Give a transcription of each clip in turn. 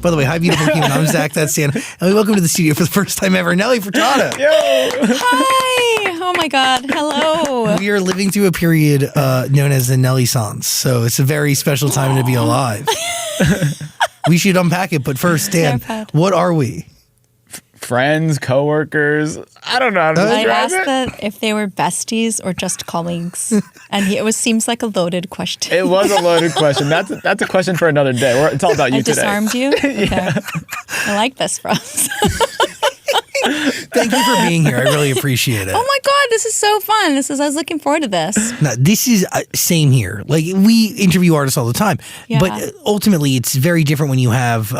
By the way, hi, beautiful human. I'm Zach, that's Dan. And we welcome to the studio for the first time ever, Nelly Furtado. Yo! Hi! Oh my God, hello. We are living through a period known as the Nelly Sans, so it's a very special time to be alive. We should unpack it, but first, Dan, what are we? Friends, coworkers. I don't know how to I describe asked it. that if they were besties or just colleagues, and seems like a loaded question. It was a loaded question. That's a question for another day. It's all about you I today. disarmed you? Okay. I like this from us. Thank you for being here. I really appreciate it. Oh my God, this is so fun. I was looking forward to this. No, this is same here. Like, we interview artists all the time, but ultimately it's very different when you have,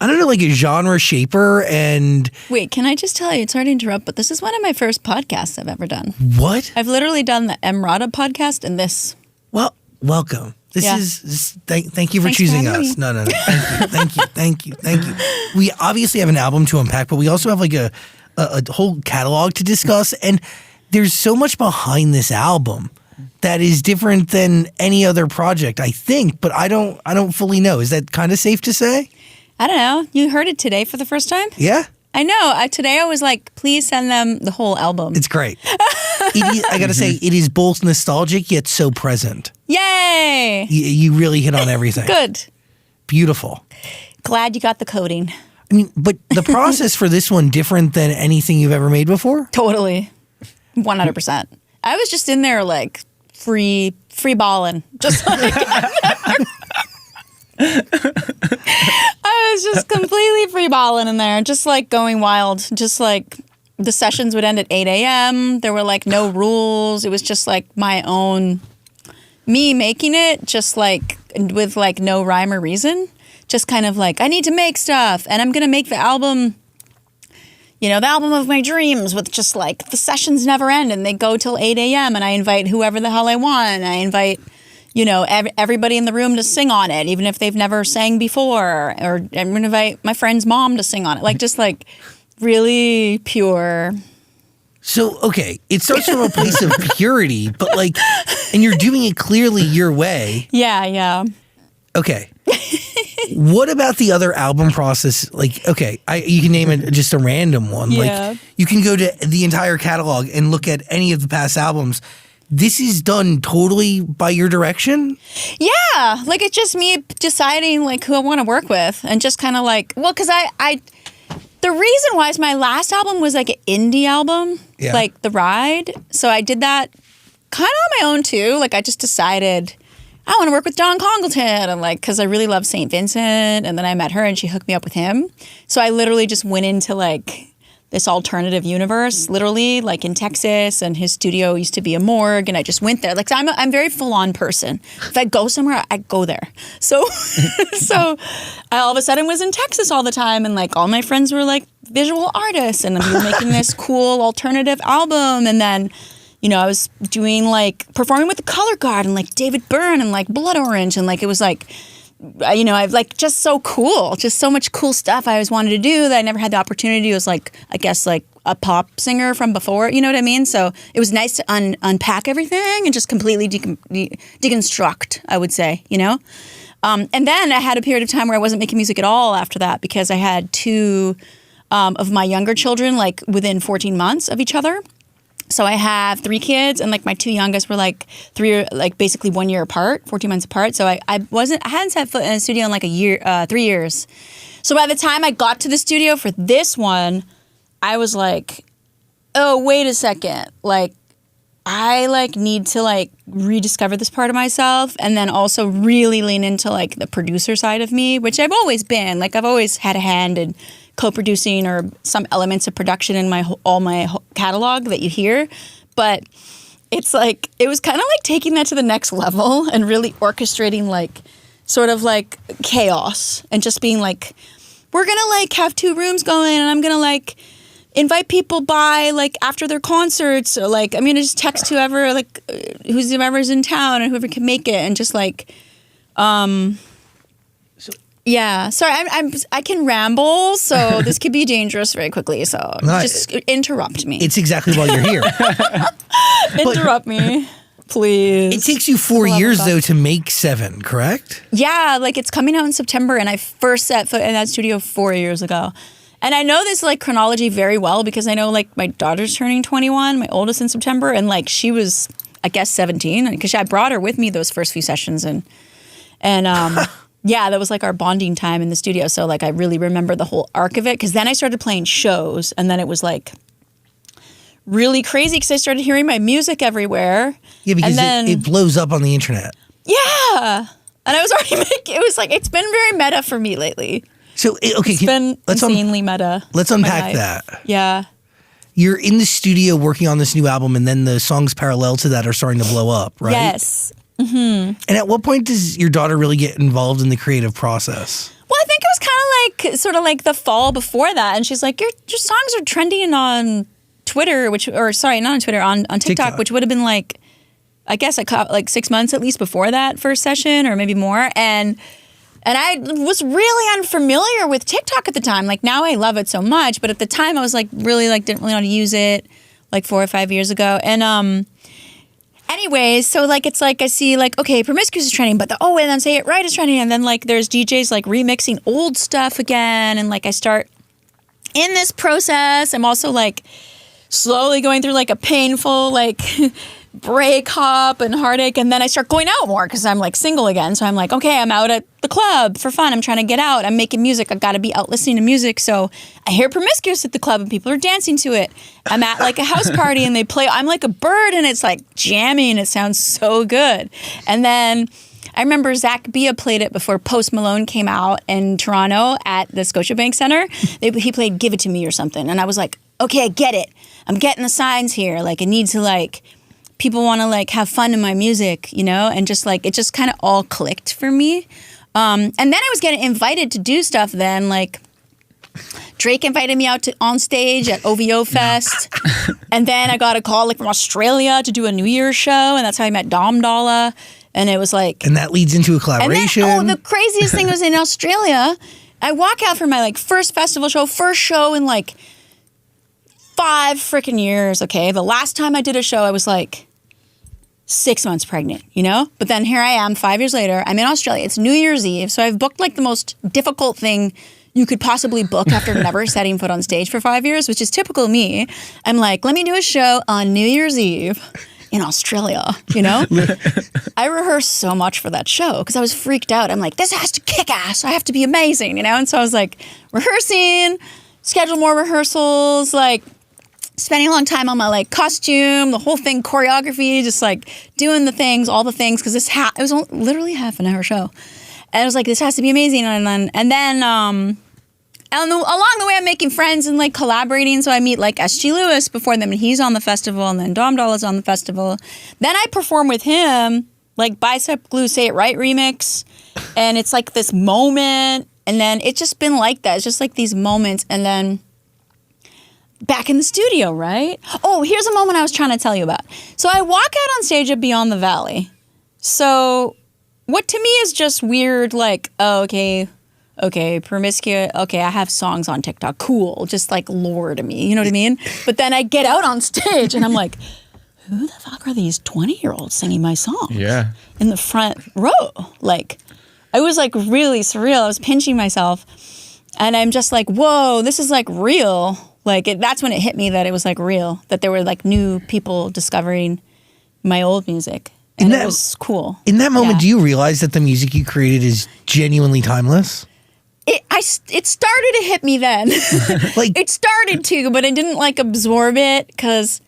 I don't know, like a genre shaper and... Wait, can I just tell you, sorry to interrupt, but this is one of my first podcasts I've ever done. What? I've literally done the Emrata podcast and this. Well, welcome. Thank you for Thanks choosing for having us. me. No. Thank you. We obviously have an album to unpack, but we also have like a whole catalog to discuss. And there's so much behind this album that is different than any other project, I think, but I don't fully know. Is that kind of safe to say? I don't know. You heard it today for the first time? Yeah. I know. Today I was like, please send them the whole album. It's great. I got to say, it is both nostalgic yet so present. Yay! You really hit on everything. Good. Beautiful. Glad you got the coding. I mean, but the process for this one different than anything you've ever made before? Totally. 100%. I was just in there like free balling. Just like... I was just completely free balling in there, just like going wild. Just like the sessions would end at 8 a.m. There were like no rules. It was just like my own, me making it just like with like no rhyme or reason. Just kind of like, I need to make stuff and I'm going to make the album, the album of my dreams with just like the sessions never end and they go till 8 a.m. and I invite whoever the hell I want. I invite everybody in the room to sing on it, even if they've never sang before. Or I'm going to invite my friend's mom to sing on it. Like, just like really pure. So, okay, it starts from a place of purity, but like, and you're doing it clearly your way. Yeah. Okay. What about the other album process? Like, okay, you can name it just a random one. Yeah. Like, you can go to the entire catalog and look at any of the past albums. This is done totally by your direction? Yeah. Like, it's just me deciding, like, who I want to work with. And just kind of like, well, because the reason why is my last album was, like, an indie album. Yeah. Like, The Ride. So I did that kind of on my own, too. Like, I just decided I want to work with Don Congleton. And, like, because I really love St. Vincent. And then I met her, and she hooked me up with him. So I literally just went into, like... this alternative universe, literally, like in Texas, and his studio used to be a morgue, and I just went there. Like, so I'm a very full-on person. If I go somewhere, I go there. So, I all of a sudden was in Texas all the time, and like all my friends were like visual artists, and we were making this cool alternative album, and then, I was doing like performing with the Color Guard and like David Byrne and like Blood Orange, and like it was like. I've like just so cool, just so much cool stuff I always wanted to do that I never had the opportunity. It was like, I guess like a pop singer from before, you know what I mean? So it was nice to unpack everything and just completely deconstruct, I would say, And then I had a period of time where I wasn't making music at all after that because I had two of my younger children like within 14 months of each other. So I have 3 kids, and like my 2 youngest were like basically 1 year apart, 14 months apart. So I hadn't set foot in a studio in like 3 years. So by the time I got to the studio for this one, I was like, oh, wait a second. Like, I like need to like rediscover this part of myself, and then also really lean into like the producer side of me, which I've always been. Like, I've always had a hand in co-producing or some elements of production in all my catalog that you hear, but it's like it was kind of like taking that to the next level and really orchestrating like sort of like chaos and just being like, we're gonna like have 2 rooms going, and I'm gonna like invite people by like after their concerts, or like I'm gonna just text whoever like whoever's in town and whoever can make it, and just like yeah, sorry, I can ramble, so this could be dangerous very quickly. So just interrupt me. It's exactly why you're here. Interrupt me. Please. It takes you 4 years though to make 7, correct? Yeah, like it's coming out in September, and I first set foot in that studio 4 years ago. And I know this like chronology very well because I know like my daughter's turning 21, my oldest in September, and like she was, I guess, 17 because I brought her with me those first few sessions, and yeah, that was like our bonding time in the studio. So like I really remember the whole arc of it because then I started playing shows, and then it was like really crazy because I started hearing my music everywhere. Yeah, because then, it blows up on the internet. Yeah, and I was already making. It was like it's been very meta for me lately. So okay, It's been insanely meta. Let's unpack that. Yeah. You're in the studio working on this new album, and then the songs parallel to that are starting to blow up, right? Yes. And at what point does your daughter really get involved in the creative process? Well, I think it was kind of like sort of like the fall before that, and she's like, "Your songs are trending on Twitter, not on Twitter, on TikTok, which would have been like, I guess like 6 months at least before that first session, or maybe more, and I was really unfamiliar with TikTok at the time. Like now I love it so much, but at the time I was like really like didn't really know how to use it like 4 or 5 years ago. And anyways, so like it's like I see like okay, Promiscuous is trending, but and then Say It Right is trending, and then like there's DJs like remixing old stuff again, and like I start in this process. I'm also like slowly going through like a painful like breakup and heartache, and then I start going out more because I'm like single again. So I'm like, okay, I'm out at the club for fun. I'm trying to get out. I'm making music. I've got to be out listening to music. So I hear Promiscuous at the club and people are dancing to it. I'm at like a house party and they play I'm Like a Bird, and it's like jamming. It sounds so good. And then I remember Zach Bia played it before Post Malone came out in Toronto at the Scotiabank Center. He played Give It To Me or something. And I was like, okay, I get it. I'm getting the signs here. Like I need to like people want to like have fun in my music, you know, and just like it just kind of all clicked for me. And then I was getting invited to do stuff. Then like Drake invited me out on stage at OVO Fest, and then I got a call like from Australia to do a New Year's show, and that's how I met Dom Dalla. And it was like, and that leads into a collaboration. And then, the craziest thing was in Australia. I walk out from my like first festival show, first show in like 5 freaking years, okay? The last time I did a show, I was like 6 months pregnant, you know? But then here I am 5 years later. I'm in Australia. It's New Year's Eve. So I've booked like the most difficult thing you could possibly book after never setting foot on stage for 5 years, which is typical me. I'm like, let me do a show on New Year's Eve in Australia, you know? I rehearsed so much for that show because I was freaked out. I'm like, this has to kick ass. I have to be amazing, you know? And so I was like rehearsing, schedule more rehearsals, like spending a long time on my like costume, the whole thing, choreography, just like doing the things, all the things, because it was literally half an hour show, and I was like, this has to be amazing. And then along the way, I'm making friends and like collaborating. So I meet like S.G. Lewis before them, and he's on the festival, and then Dom Dolla's on the festival. Then I perform with him, like Bicep Glue Say It Right remix, and it's like this moment, and then it's just been like that. It's just like these moments, and then back in the studio, right? Oh, here's a moment I was trying to tell you about. So I walk out on stage at Beyond the Valley. So what to me is just weird, like, oh, okay, Promiscuous, okay, I have songs on TikTok, cool, just like lore to me, you know what I mean? But then I get out on stage and I'm like, who the fuck are these 20-year-olds singing my songs? Yeah. In the front row. Like, I was like really surreal. I was pinching myself. And I'm just like, whoa, this is like real. Like, that's when it hit me that it was like real, that there were like new people discovering my old music. And it was cool. In that moment, do you realize that the music you created is genuinely timeless? It started to hit me then. Like, it started to, but I didn't like absorb it because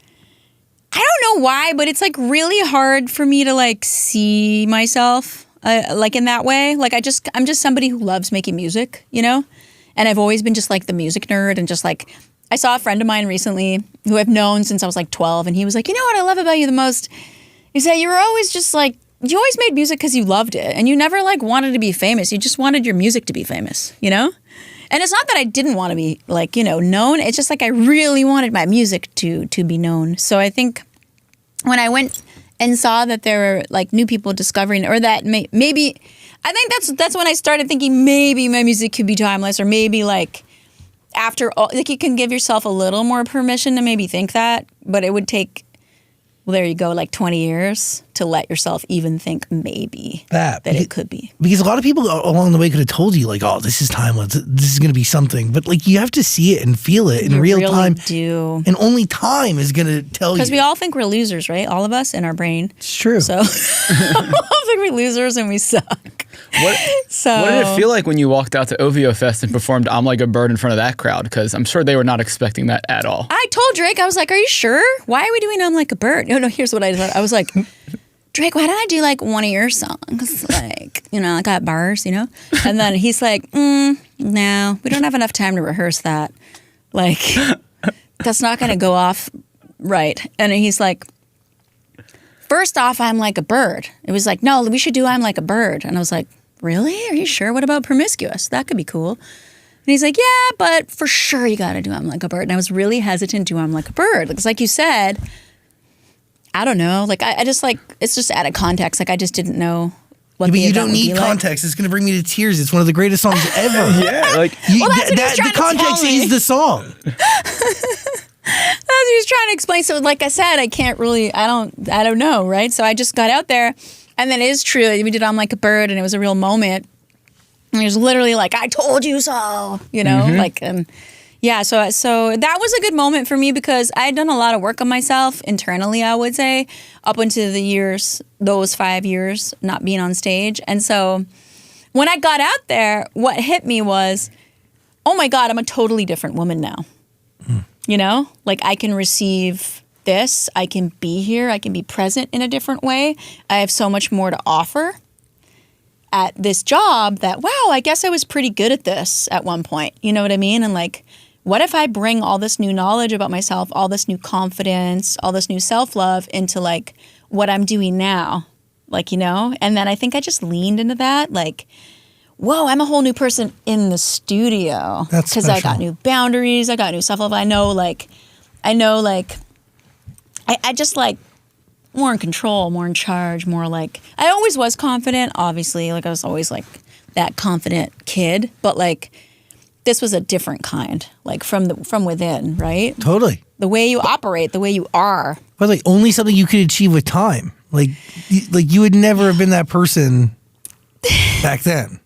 I don't know why, but it's like really hard for me to like see myself like in that way. Like I'm just somebody who loves making music, you know? And I've always been just like the music nerd, and just like I saw a friend of mine recently who I've known since I was like 12, and he was like, you know what I love about you the most? He said, you were always just like, you always made music because you loved it, and you never like wanted to be famous. You just wanted your music to be famous, you know? And it's not that I didn't want to be like, you know, known. It's just like I really wanted my music to be known. So I think when I went and saw that there were like new people discovering, or that maybe, I think that's when I started thinking maybe my music could be timeless, or maybe like after all, like you can give yourself a little more permission to maybe think that, but it would take well, there you go, like 20 years to let yourself even think maybe that it could be. Because a lot of people along the way could have told you, like, oh, this is timeless. This is going to be something. But, like, you have to see it and feel it in real really time. Do. And only time is going to tell you. Because we all think we're losers, right? All of us in our brain. It's true. So we all think we're losers and we suck. What did it feel like when you walked out to OVO Fest and performed I'm Like a Bird in front of that crowd? Because I'm sure they were not expecting that at all. I told Drake, I was like, are you sure? Why are we doing I'm Like a Bird? No, here's what I thought. I was like, Drake, why don't I do like one of your songs? Like, I got bars, And then he's like, no, we don't have enough time to rehearse that. Like, that's not going to go off right. And he's like, first off, I'm Like a Bird. It was like, no, we should do I'm Like a Bird. And I was like, really? Are you sure? What about Promiscuous? That could be cool. And he's like, yeah, but for sure you got to do I'm Like a Bird. And I was really hesitant to do I'm Like a Bird. Because like you said, I don't know. Like I just like, it's just out of context. Like I just didn't know what the you event don't would be need like. context. It's going to bring me to tears. It's one of the greatest songs ever. Yeah, like Well, that's what he's trying the to tell context me. is the song. That's what he was trying to explain. So like I said, I can't really, I don't know, right? So I just got out there, and then it is true. We did I'm Like a Bird, and it was a real moment. And it was literally like, I told you so, like, yeah. So that was a good moment for me because I had done a lot of work on myself internally, I would say, up into those 5 years not being on stage. And so when I got out there, what hit me was, oh my God, I'm a totally different woman now. Like I can receive this, I can be here, I can be present in a different way. I have so much more to offer at this job that, wow, I guess I was pretty good at this at one point. You know what I mean? And like, what if I bring all this new knowledge about myself, all this new confidence, all this new self-love into like what I'm doing now? Like, and then I think I just leaned into that. Like, whoa, I'm a whole new person in the studio. That's because I got new boundaries. I got new self-love. I just like more in control, more in charge, more like, I always was confident, obviously. Like I was always like that confident kid, but like this was a different kind, like from within, right? Totally. The way you operate, the way you are. But like only something you could achieve with time. Like you would never have been that person back then.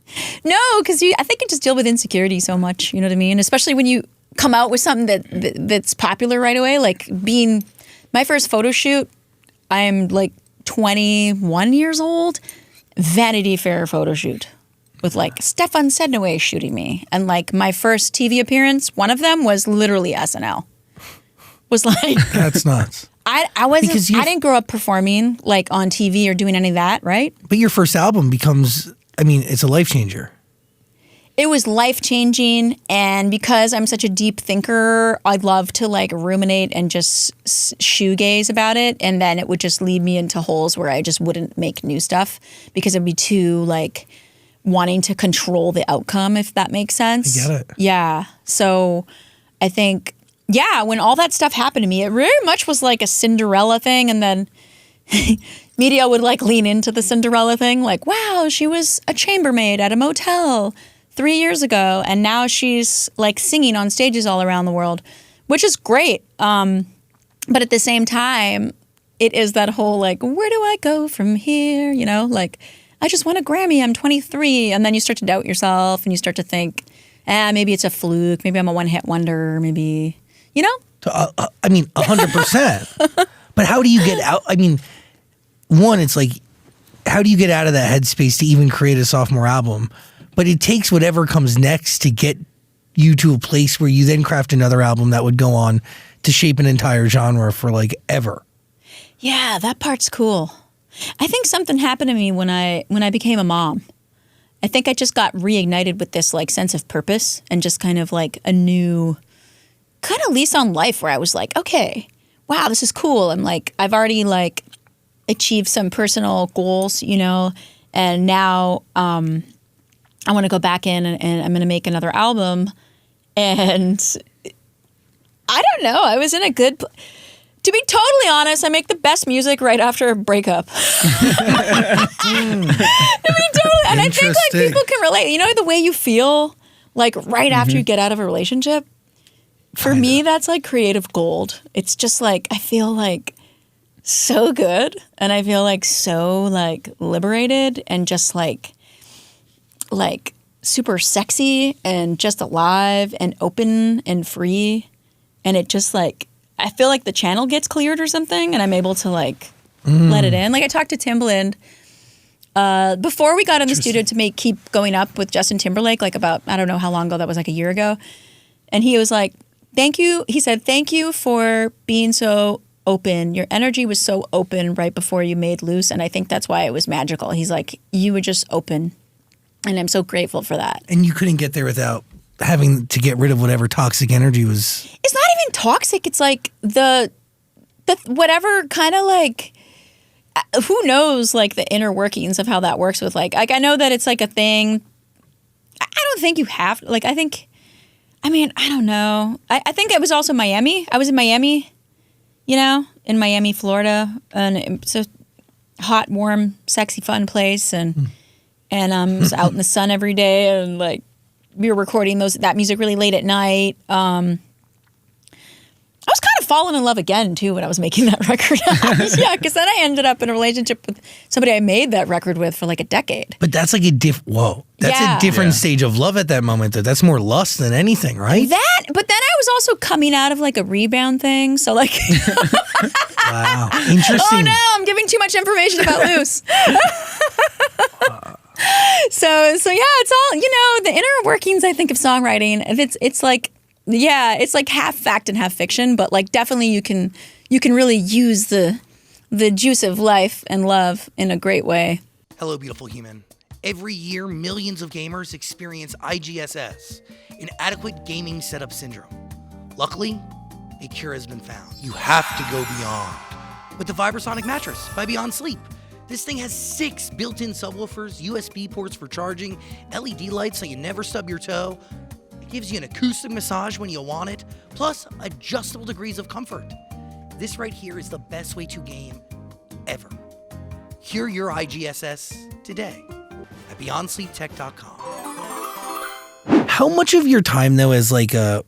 No, because I think you just deal with insecurity so much. You know what I mean? Especially when you come out with something that's popular right away. Like being my first photo shoot, I'm like 21 years old. Vanity Fair photo shoot with like Stefan Sednaway shooting me, and like my first TV appearance, one of them was literally SNL. Was like That's nuts. I wasn't. I didn't grow up performing like on TV or doing any of that, right? But your first album becomes, it's a life changer. It was life-changing, and because I'm such a deep thinker, I'd love to like ruminate and just shoegaze about it, and then it would just lead me into holes where I just wouldn't make new stuff because it'd be too like wanting to control the outcome, if that makes sense. I get it. Yeah. So I think, when all that stuff happened to me, it very much was like a Cinderella thing, and then media would like lean into the Cinderella thing, like, wow, she was a chambermaid at a motel 3 years ago, and now she's like singing on stages all around the world, which is great. But at the same time, it is that whole like, where do I go from here? Like, I just won a Grammy, I'm 23. And then you start to doubt yourself and you start to think, maybe it's a fluke. Maybe I'm a one-hit wonder. Maybe, 100%. But how do you get out? One, it's like, how do you get out of that headspace to even create a sophomore album? But it takes whatever comes next to get you to a place where you then craft another album that would go on to shape an entire genre for like ever. Yeah, that part's cool. I think something happened to me when I became a mom. I think I just got reignited with this like sense of purpose and just kind of like a new kind of lease on life where I was like, okay, wow, this is cool. I'm like, I've already like achieved some personal goals, and now I want to go back in and I'm going to make another album. And I don't know. I was in a good... To be totally honest, I make the best music right after a breakup. And I think like people can relate. The way you feel like right after you get out of a relationship? For me, that's like creative gold. It's just like, I feel like so good, and I feel like so like liberated and just like super sexy and just alive and open and free, and it just like I feel like the channel gets cleared or something, and I'm able to like let it in. Like I talked to Timbaland before we got in the studio to keep going up with Justin Timberlake, like about I don't know how long ago that was, like a year ago, and he was like, "Thank you." He said, "Thank you for being so open. Your energy was so open right before you made Loose, and I think that's why it was magical." He's like, "You were just open, and I'm so grateful for that." And you couldn't get there without having to get rid of whatever toxic energy was. It's not even toxic. It's like the whatever kind of like who knows like the inner workings of how that works with like I know that it's like a thing. I don't think you have like I don't know. I think it was also Miami. I was in Miami. You know, in Miami, Florida, and it's a hot, warm, sexy, fun place, and I was out in the sun every day, and like we were recording that music really late at night. I was kind of falling in love again too when I was making that record. Yeah, because then I ended up in a relationship with somebody I made that record with for like a decade. But that's like a a different stage of love at that moment. Though that's more lust than anything, right? But then I was also coming out of like a rebound thing, so like. Wow, interesting. Oh no, I'm giving too much information about Loose. So yeah, it's all the inner workings. I think of songwriting. If it's like. Yeah, it's like half fact and half fiction, but like definitely you can really use the juice of life and love in a great way. Hello, beautiful human. Every year, millions of gamers experience IGSS, inadequate gaming setup syndrome. Luckily, a cure has been found. You have to go beyond with the Vibrasonic mattress by Beyond Sleep. This thing has 6 built-in subwoofers, USB ports for charging, LED lights so you never stub your toe. Gives you an acoustic massage when you want it, plus adjustable degrees of comfort. This right here is the best way to game ever. Cure your IGSS today at BeyondSleepTech.com. How much of your time though is okay,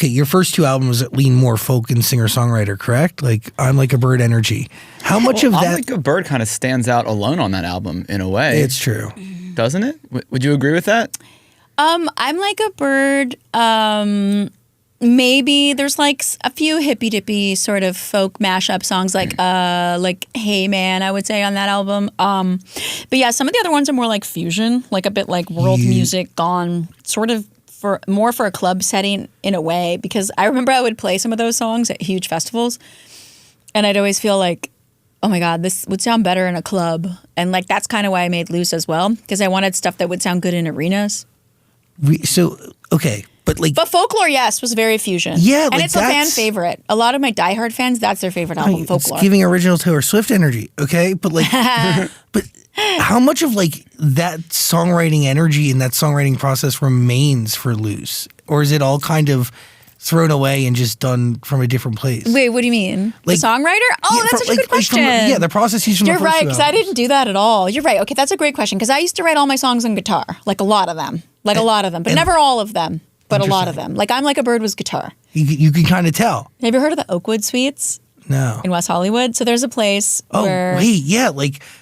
your first 2 albums lean more folk and singer-songwriter, correct? Like I'm Like a Bird energy. How much of that? I'm Like a Bird kind of stands out alone on that album in a way. It's true. Doesn't it? Would you agree with that? I'm Like a Bird. Maybe there's like a few hippy dippy sort of folk mashup songs like Hey Man, I would say on that album. But yeah, some of the other ones are more like fusion, like a bit like world music gone sort of for a club setting in a way, because I remember I would play some of those songs at huge festivals and I'd always feel like, oh my God, this would sound better in a club. And like that's kind of why I made Loose as well, because I wanted stuff that would sound good in arenas. But Folklore, yes, was very fusion. Yeah, and it's a fan favorite. A lot of my diehard fans, that's their favorite album, Folklore. It's giving original Taylor Swift energy, okay? But like, but how much of like that songwriting energy and that songwriting process remains for Loose, or is it all kind of thrown away and just done from a different place? Wait, what do you mean? Like, the songwriter? Oh, that's such a good question. The process used from You're the first right, 2 because I didn't do that at all. You're right. Okay, that's a great question, because I used to write all my songs on guitar, like a lot of them, but never all of them, but a lot of them. Like I'm Like a Bird was guitar. You can kind of tell. Have you heard of the Oakwood Suites? No. In West Hollywood? So there's a place where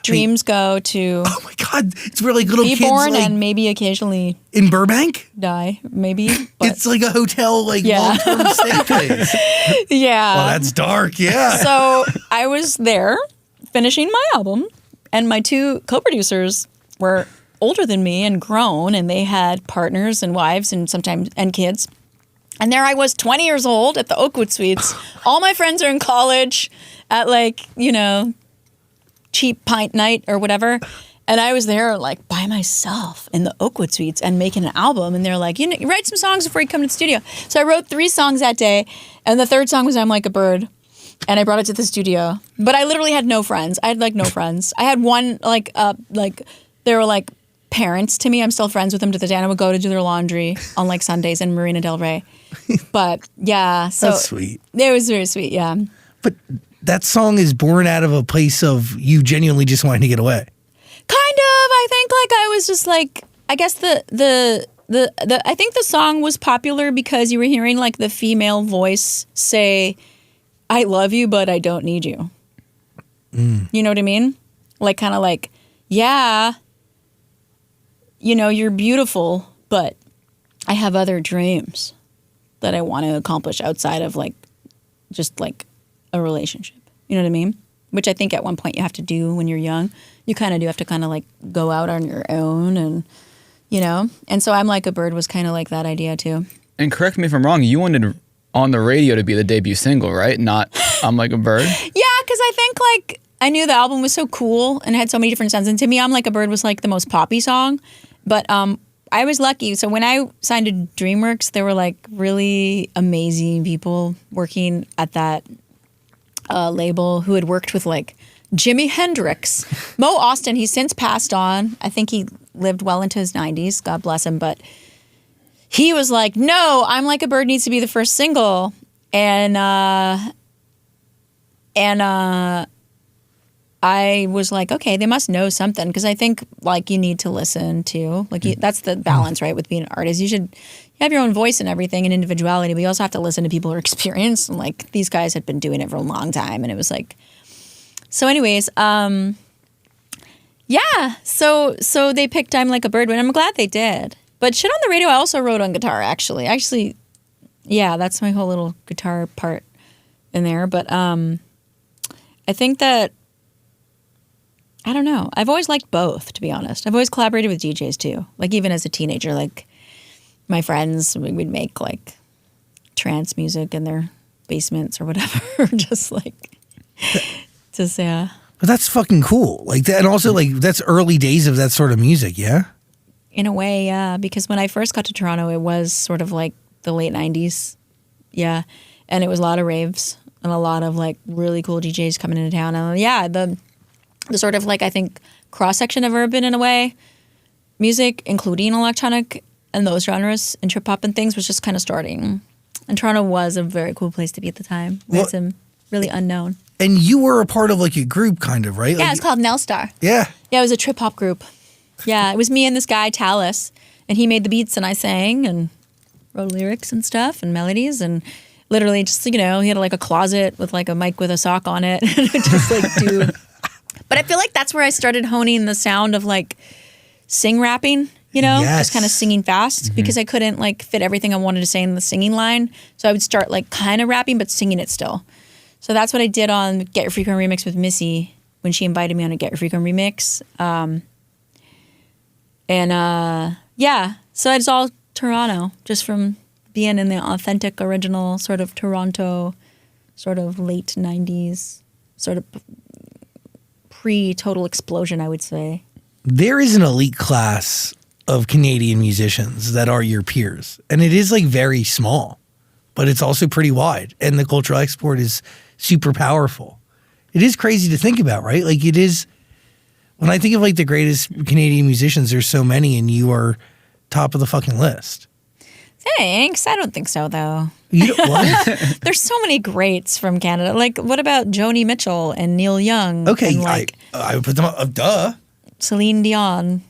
dreams go to. Oh my God, it's where like little be kids born like, and maybe occasionally in Burbank die, maybe. But it's like a hotel, like long-term stay place. Yeah. Well, that's dark. Yeah. So I was there finishing my album, and my 2 co-producers were older than me and grown, and they had partners and wives and sometimes kids. And there I was, 20 years old at the Oakwood Suites. All my friends are in college at cheap pint night or whatever. And I was there like by myself in the Oakwood Suites and making an album. And they're like, you write some songs before you come to the studio. So I wrote 3 songs that day. And the 3rd song was I'm Like a Bird. And I brought it to the studio. But I literally had no friends. I had like no friends. I had one they were like parents to me. I'm still friends with them to the day. And I would go to do their laundry on like Sundays in Marina Del Rey. But yeah, so that's sweet. It was very sweet, yeah. But that song is born out of a place of you genuinely just wanting to get away. Kind of. I think like I was just like, I guess I think the song was popular because you were hearing like the female voice say, I love you, but I don't need you. You know what I mean? Like, kind of like, yeah, you know, you're beautiful, but I have other dreams that I want to accomplish outside of like, just like a relationship. You know what I mean? Which I think at one point you have to do when you're young. You kind of do have to kind of like go out on your own and, you know? And so I'm Like a Bird was kind of like that idea too. And correct me if I'm wrong, you wanted On the Radio to be the debut single, right? Not I'm Like a Bird? Yeah, because I think like I knew the album was so cool and had so many different sounds. And to me, I'm Like a Bird was like the most poppy song. But I was lucky. So when I signed to DreamWorks, there were like really amazing people working at that label who had worked with like Jimi Hendrix. Mo Austin, he's since passed on. I think he lived well into his 90s. God bless him. But he was like, no, I'm Like a Bird needs to be the first single. And I was like, okay, they must know something. Because I think like you need to listen to, like that's the balance, right? With being an artist, you have your own voice and everything and individuality, but you also have to listen to people who are experienced. And like these guys had been doing it for a long time. And it was like, so anyways, yeah. So they picked I'm Like a Bird, and I'm glad they did. But Shit on the Radio I also wrote on guitar, actually. Actually, yeah, that's my whole little guitar part in there. But I think that, I don't know. I've always liked both, to be honest. I've always collaborated with DJs too. Like even as a teenager, like my friends, we'd make like trance music in their basements or whatever. Yeah. But that's fucking cool. Like that, and also like that's early days of that sort of music, yeah? In a way, yeah. Because when I first got to Toronto, it was sort of like the late 90s. Yeah. And it was a lot of raves and a lot of like really cool DJs coming into town. And yeah, the sort of like, I think, cross-section of urban in a way, music, including electronic and those genres and trip-hop and things was just kind of starting. And Toronto was a very cool place to be at the time. We had some really unknown. And you were a part of like a group kind of, right? Yeah, like, it's called Nelstar. Yeah. Yeah, it was a trip-hop group. Yeah, it was me and this guy, Tallis, and he made the beats and I sang and wrote lyrics and stuff and melodies and literally just, you know, he had like a closet with like a mic with a sock on it and just like do... But I feel like that's where I started honing the sound of like sing rapping, you know, just kind of singing fast because I couldn't like fit everything I wanted to say in the singing line. So I would start like kind of rapping, but singing it still. So that's what I did on Get Your Freak On Remix with Missy when she invited me on a Get Your Freak On Remix. Yeah, so it's all Toronto, just from being in the authentic, original sort of Toronto, sort of late 90s, sort of pre-total explosion, I would say. There is an elite class of Canadian musicians that are your peers. And it is like very small, but it's also pretty wide. And the cultural export is super powerful. It is crazy to think about, right? Like it is, when I think of like the greatest Canadian musicians, there's so many and you are top of the fucking list. Thanks. I don't think so, though. You don't, what? There's so many greats from Canada. Like, what about Joni Mitchell and Neil Young? Okay, and like I would put them up. Duh. Celine Dion,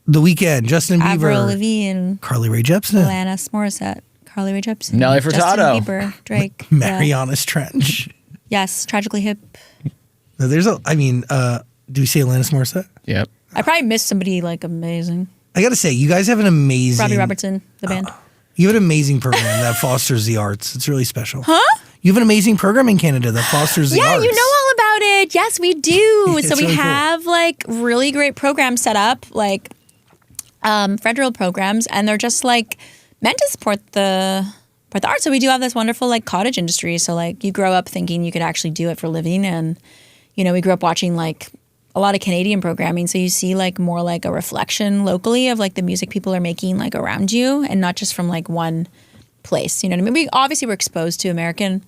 The Weeknd, Justin Bieber, Avril Lavigne, Carly Rae Jepsen, Alanis Morissette, Carly Rae Jepsen, Nelly Furtado, Justin Bieber, Drake, Marianas Trench. Yes, Tragically Hip. No, there's a. I mean, do we say Alanis Morissette? Yep. I probably missed somebody like amazing. I got to say, you guys have an amazing. Robbie Robertson, the band. You have an amazing program that fosters the arts. It's really special. Huh? You have an amazing program in Canada that fosters the arts. Yeah, you know all about it. Yes, we do. So we really have like really great programs set up, like federal programs, and they're just like meant to support the arts. So we do have this wonderful like cottage industry. So like you grow up thinking you could actually do it for a living, and you know we grew up watching like a lot of Canadian programming. So you see like more like a reflection locally of like the music people are making like around you, and not just from like one place. You know what I mean? We obviously were exposed to American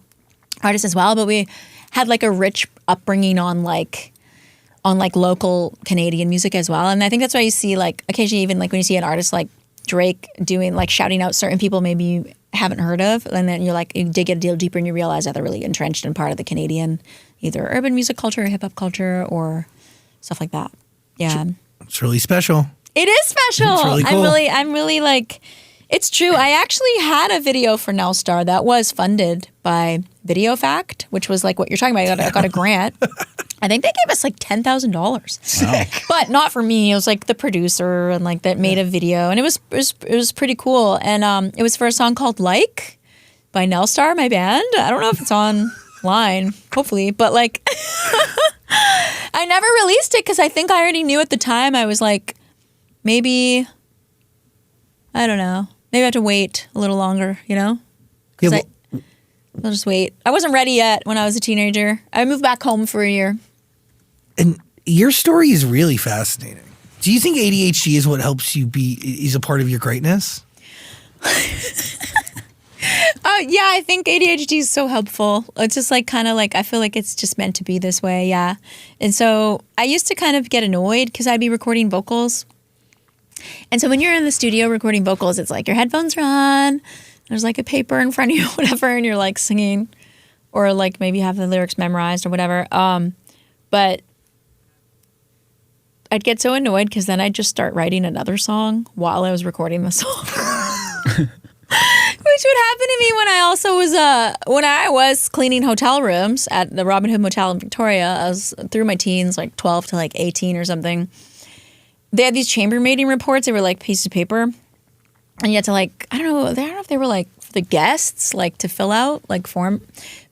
artists as well, but we had like a rich upbringing on like local Canadian music as well. And I think that's why you see like occasionally even like when you see an artist like Drake doing like shouting out certain people maybe you haven't heard of, and then you're like you dig a deal deeper and you realize that they're really entrenched in part of the Canadian either urban music culture or hip hop culture or stuff like that. Yeah. It's really special. It is special. It's really cool. I'm really like It's true. I actually had a video for Nelstar that was funded by Video Fact, which was like what you're talking about. I got a grant. I think they gave us like $10,000. Wow. But not for me. It was like the producer and like that made a video, and it was pretty cool. And it was for a song called "Like" by Nelstar, my band. I don't know if it's online, hopefully, but like I never released it because I think I already knew at the time. I was like, maybe I don't know. Maybe I have to wait a little longer, you know? Yeah, I'll just wait. I wasn't ready yet when I was a teenager. I moved back home for a year. and your story is really fascinating. Do you think ADHD is what helps you is a part of your greatness? Yeah, I think ADHD is so helpful. It's just like kind of like, I feel like it's just meant to be this way, yeah. And so I used to kind of get annoyed because I'd be recording vocals. And so when you're in the studio recording vocals, it's like your headphones are on, there's like a paper in front of you, whatever, and you're like singing, or like maybe have the lyrics memorized or whatever. But I'd get so annoyed because then I'd just start writing another song while I was recording the song. Which would happen to me when I also was when I was cleaning hotel rooms at the Robin Hood Motel in Victoria. I was through my teens, like 12 to like 18 or something. They had these chambermaiding reports. They were like pieces of paper, and you had to like I don't know if they were like for the guests, like to fill out like form,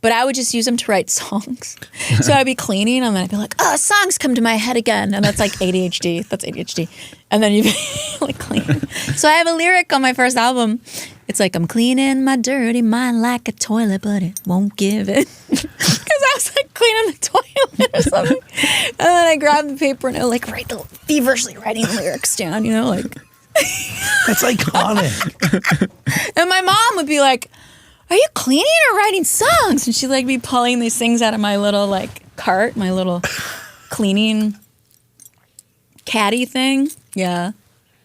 but I would just use them to write songs. So I'd be cleaning, and then I'd be like, "Oh, songs come to my head again," and that's like ADHD. That's ADHD. And then you'd be like cleaning. So I have a lyric on my first album. It's like, I'm cleaning my dirty mind like a toilet, but it won't give it. Because I was like cleaning the toilet or something. And then I grabbed the paper and I like feverishly writing lyrics down, you know, like. That's iconic. And my mom would be like, are you cleaning or writing songs? And she'd like be pulling these things out of my little like cart, my little cleaning caddy thing. Yeah.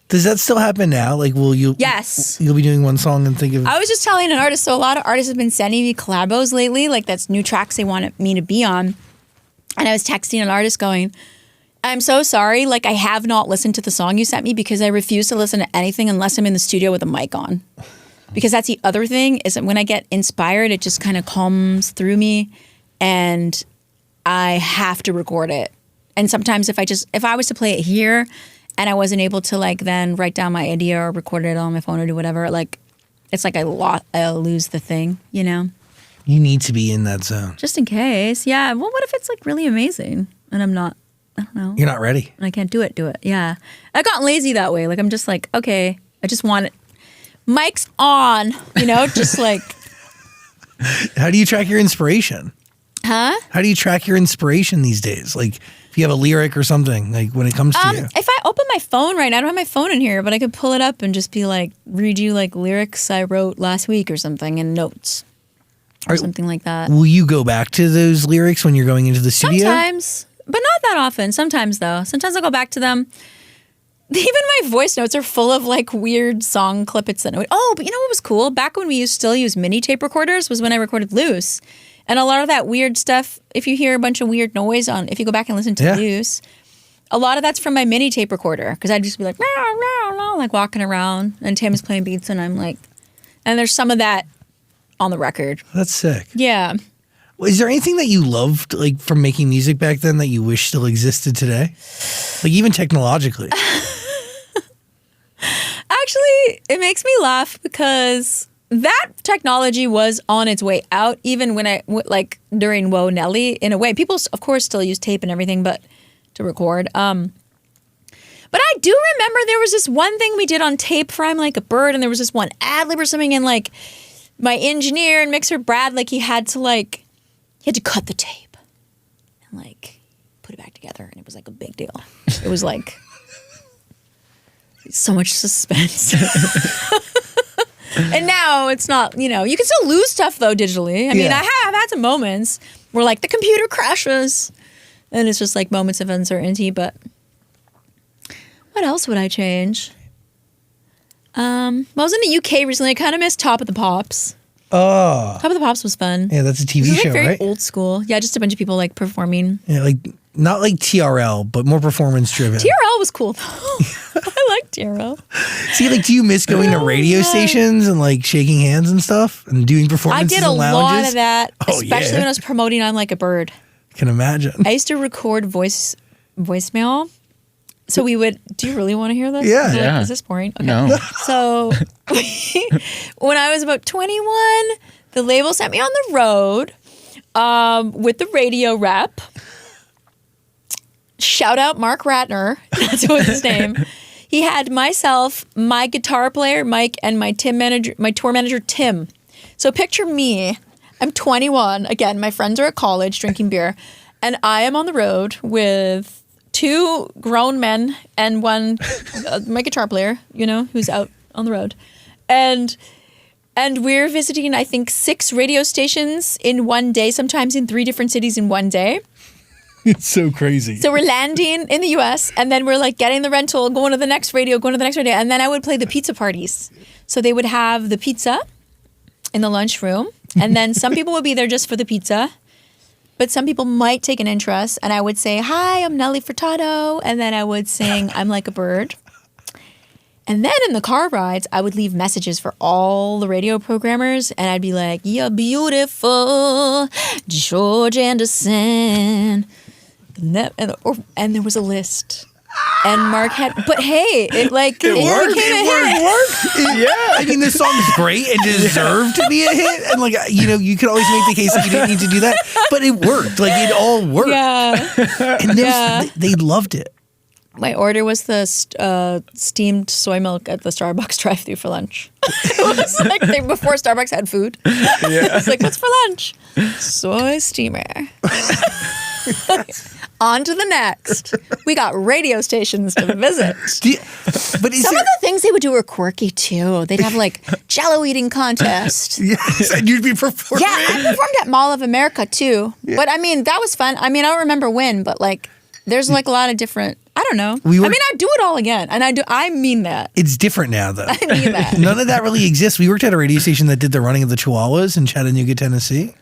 Does that still happen now? Like, Yes. You'll be doing one song and think of. I was just telling an artist, so a lot of artists have been sending me collabos lately, like that's new tracks they want me to be on. And I was texting an artist going, I'm so sorry, like I have not listened to the song you sent me because I refuse to listen to anything unless I'm in the studio with a mic on. Because that's the other thing, is that when I get inspired, it just kind of comes through me and I have to record it. And sometimes if I was to play it here and I wasn't able to like then write down my idea or record it on my phone or do whatever, like it's like I'll lose the thing, you know? You need to be in that zone. Just in case. Yeah. Well, what if it's like really amazing and I'm not, I don't know. You're not ready. And I can't do it. Yeah. I got lazy that way. Like I'm just like, okay, I just want it. Mic's on, you know, just like. How do you track your inspiration? Huh? How do you track your inspiration these days? Like if you have a lyric or something, like when it comes to you. If I open my phone right now, I don't have my phone in here, but I could pull it up and just be like, read you like lyrics I wrote last week or something in notes or something like that. Will you go back to those lyrics when you're going into the studio? Sometimes, but not that often. Sometimes though. Sometimes I'll go back to them. Even my voice notes are full of like weird song clippets that. Oh, but you know what was cool? Back when we still use mini tape recorders was when I recorded Loose. And a lot of that weird stuff, if you hear a bunch of weird noise if you go back and listen to Loose, a lot of that's from my mini tape recorder. Because I'd just be like, meow, meow, meow, like walking around and Tim's playing beats and I'm like, and there's some of that on the record. That's sick. Yeah. Is there anything that you loved like from making music back then that you wish still existed today? Like even technologically? Actually, it makes me laugh because that technology was on its way out even when like during Whoa Nelly, in a way. People, of course, still use tape and everything, but to record. But I do remember there was this one thing we did on tape for I'm Like a Bird, and there was this one ad-lib or something, and like my engineer and mixer Brad, like he had to cut the tape and like put it back together, and it was like a big deal. It was like so much suspense. And now it's not, you know, you can still lose stuff though digitally. I mean, I've had some moments where like the computer crashes and it's just like moments of uncertainty, but what else would I change? I was in the UK recently. I kind of missed Top of the Pops. Oh. Top of the Pops was fun. Yeah, that's a TV it was show, like very right? old school. Yeah, just a bunch of people like performing. Yeah, like not like TRL, but more performance driven. TRL was cool though. I liked Tiro. See, like, do you miss going to radio stations and like shaking hands and stuff and doing I performances did a in lounges? lot of that, Oh, especially yeah. when I was promoting I'm Like a Bird. Can imagine. I used to record voicemail. So we would. Do you really want to hear this? Yeah. Like, Yeah. is this boring? Okay. No. So when I was about 21, the label sent me on the road with the radio rep. Shout out Mark Ratner. That's what his name. He had myself, my guitar player Mike, and my tour manager Tim. So picture me. I'm 21. Again, my friends are at college drinking beer, and I am on the road with 2 grown men and one my guitar player, who's out on the road, and we're visiting, I think, 6 radio stations in one day, sometimes in 3 different cities in one day. It's so crazy. So we're landing in the U.S. and then we're like getting the rental, going to the next radio, and then I would play the pizza parties. So they would have the pizza in the lunchroom, and then some people would be there just for the pizza, but some people might take an interest, and I would say, "Hi, I'm Nelly Furtado," and then I would sing "I'm Like a Bird." And then in the car rides, I would leave messages for all the radio programmers, and I'd be like, "You're beautiful, George Anderson." And there was a list. And Mark had, but hey, it worked. became a hit. Yeah. I mean, this song is great and deserved to be a hit. And like, you could always make the case that you didn't need to do that, but it worked. Like, it all worked. Yeah. And they loved it. My order was the steamed soy milk at the Starbucks drive-thru for lunch. It was like before Starbucks had food. Yeah. It's like, what's for lunch? Soy steamer. On to the next. We got radio stations to visit. But Some of the things they would do were quirky too. They'd have like Jell-O eating contest. Yes, and you'd be performing. Yeah, I performed at Mall of America too. Yeah. But I mean, that was fun. I mean, I don't remember when, but like, there's like a lot of different. I don't know. I'd do it all again, and I mean that. It's different now, though. I mean that. None of that really exists. We worked at a radio station that did the running of the Chihuahuas in Chattanooga, Tennessee.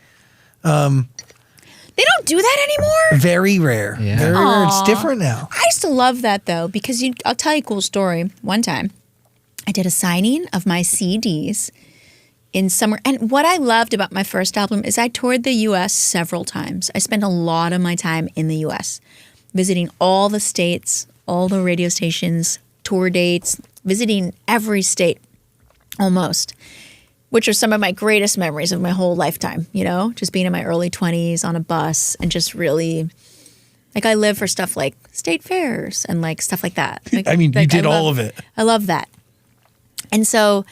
They don't do that anymore? Very rare. Yeah. Very rare. It's different now. I used to love that, though, because I'll tell you a cool story. One time, I did a signing of my CDs in somewhere. And what I loved about my first album is I toured the U.S. several times. I spent a lot of my time in the U.S., visiting all the states, all the radio stations, tour dates, visiting every state almost, which are some of my greatest memories of my whole lifetime, just being in my early 20s on a bus and just really, like, I live for stuff like state fairs and like stuff like that. Like, I mean, you did all of it. I love that. And so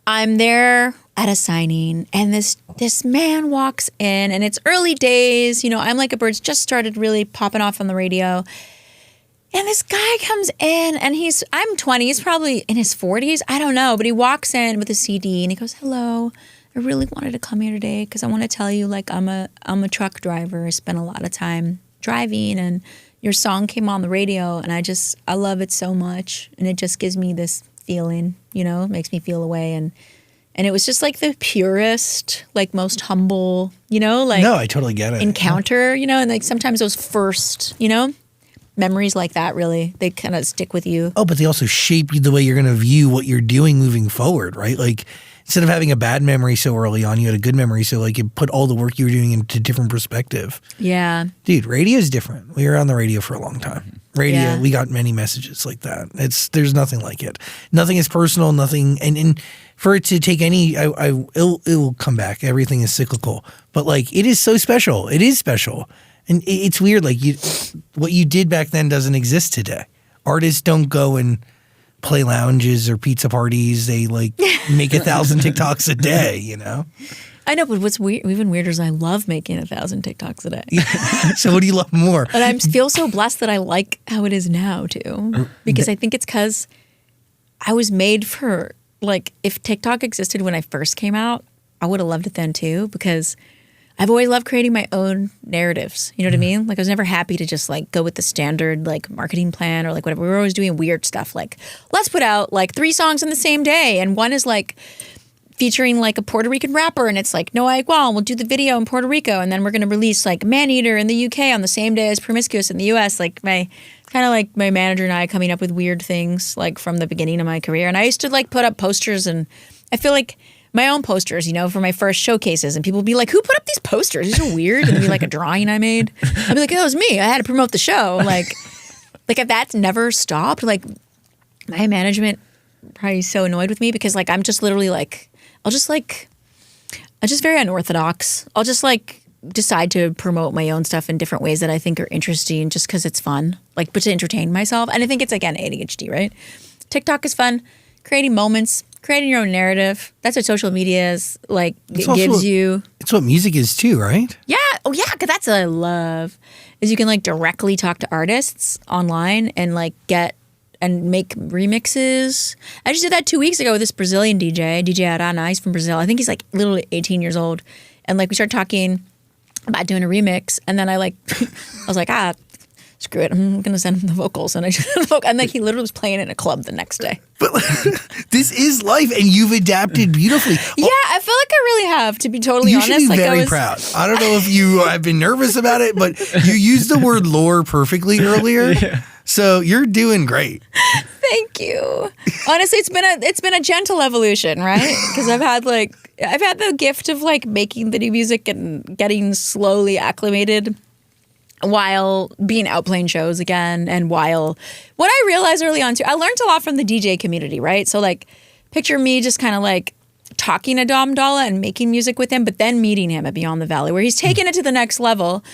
I'm there at a signing and this man walks in, and it's early days, I'm Like a Bird's just started really popping off on the radio. And this guy comes in, and I'm 20, he's probably in his 40s, I don't know, but he walks in with a CD and he goes, "Hello, I really wanted to come here today because I want to tell you, like, I'm a truck driver. I spend a lot of time driving, and your song came on the radio, and I love it so much, and it just gives me this feeling, makes me feel away." And it was just like the purest, like most humble, like No, I totally get it. encounter, and like sometimes those first, memories like that, really, they kind of stick with you. Oh, but they also shape you the way you're going to view what you're doing moving forward, right? Like, instead of having a bad memory so early on, you had a good memory. So like, it put all the work you were doing into different perspective. Yeah. Dude, radio is different. We were on the radio for a long time. Radio, Yeah. we got many messages like that. There's nothing like it. Nothing is personal. Nothing, and for it to take any, it'll come back. Everything is cyclical, but like, it is so special. It is special, and it's weird. Like, what you did back then doesn't exist today. Artists don't go and play lounges or pizza parties. They like make 1,000 TikToks a day. I know, but what's weird, even weirder is I love making 1,000 TikToks a day. So what do you love more? And I feel so blessed that I like how it is now too, because I think it's because I was made for, like, if TikTok existed when I first came out, I would have loved it then too, because I've always loved creating my own narratives. You know what I mean? Like, I was never happy to just like go with the standard like marketing plan or like whatever. We were always doing weird stuff, like, let's put out like 3 songs in the same day, and one is like featuring like a Puerto Rican rapper, and it's like Noah Igual, we'll do the video in Puerto Rico, and then we're going to release like Maneater in the UK on the same day as Promiscuous in the US. Like, my kind of like my manager and I coming up with weird things like from the beginning of my career. And I used to like put up posters, and I feel like my own posters, for my first showcases, and people would be like, who put up these posters? These are weird. And it'd be like a drawing I made. I'd be like, it was me. I had to promote the show. Like if that's never stopped, like my management probably so annoyed with me because like I'm just literally like, I'm just very unorthodox. I'll just like decide to promote my own stuff in different ways that I think are interesting just because it's fun, like, but to entertain myself. And I think it's, again, ADHD, right? TikTok is fun. Creating moments, creating your own narrative. That's what social media is, like, it gives you. It's what music is too, right? Yeah. Oh, yeah, because that's what I love, is you can, like, directly talk to artists online and, like, get and make remixes. I just did that 2 weeks ago with this Brazilian DJ Arana. He's from Brazil. I think he's, like, literally 18 years old. And, like, we started talking about doing a remix, and then I was like, screw it, I'm gonna send him the vocals, and and then he literally was playing in a club the next day. But this is life, and you've adapted beautifully. Yeah, I feel like I really have, to be totally honest. You should be very proud. I don't know if you have been nervous about it, but you used the word lore perfectly earlier. Yeah. So you're doing great. Thank you. Honestly, it's been a gentle evolution, right? Because I've had the gift of like making the new music and getting slowly acclimated while being out playing shows again, and while what I realized early on too, I learned a lot from the DJ community, right? So like picture me just kind of like talking to Dom Dalla and making music with him, but then meeting him at Beyond the Valley, where he's taken it to the next level.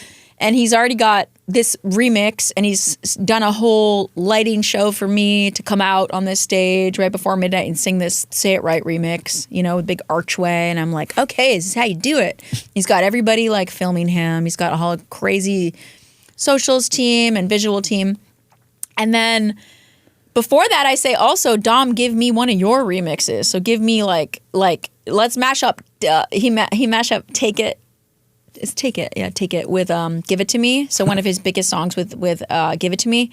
And he's already got this remix, and he's done a whole lighting show for me to come out on this stage right before midnight and sing this Say It Right remix, with big archway. And I'm like, okay, this is how you do it. He's got everybody like filming him. He's got a whole crazy socials team and visual team. And then before that, I say also, Dom, give me one of your remixes. So give me like let's mash up. He mash up Take It. It's Take It. Yeah, Take It with Give It to Me. So one of his biggest songs with Give It to Me.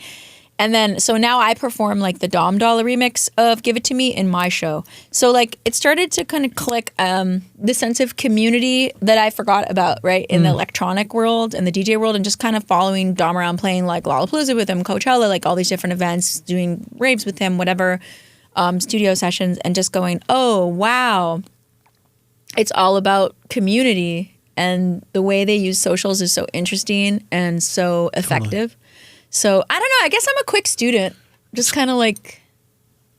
And then, so now I perform like the Dom Dalla remix of Give It to Me in my show. So like it started to kind of click the sense of community that I forgot about, right? In the electronic world and the DJ world, and just kind of following Dom around, playing like Lollapalooza with him, Coachella, like all these different events, doing raves with him, whatever, studio sessions, and just going, oh, wow, it's all about community. And the way they use socials is so interesting and so effective. Totally. So I don't know. I guess I'm a quick student. Just kind of like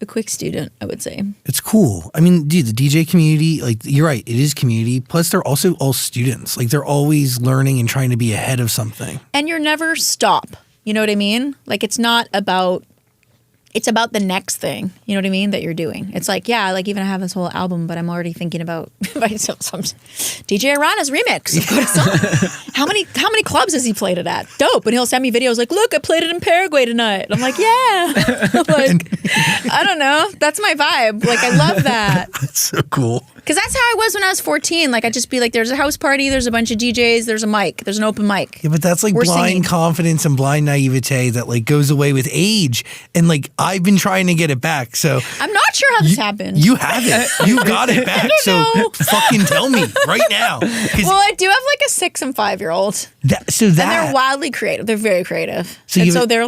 a quick student, I would say. It's cool. I mean, dude, the DJ community, like you're right, it is community. Plus they're also all students. Like they're always learning and trying to be ahead of something. And you're never stop. You know what I mean? Like it's about the next thing, you know what I mean, that you're doing. It's like, yeah, like even I have this whole album, but I'm already thinking about some DJ Arana's remix. How many clubs has he played it at? Dope. And he'll send me videos like, look, I played it in Paraguay tonight. And I'm like, yeah. Like, I don't know. That's my vibe. Like, I love that. That's so cool. Because that's how I was when I was 14. Like, I'd just be like, there's a house party, there's a bunch of DJs, there's a mic, there's an open mic. Yeah, but that's like blind confidence and blind naivete that like goes away with age. And like, I've been trying to get it back. So I'm not sure how this happened. You have it. You got it back. So fucking tell me right now. Well, I do have like a 6 and 5-year-old. And they're wildly creative. They're very creative. So they're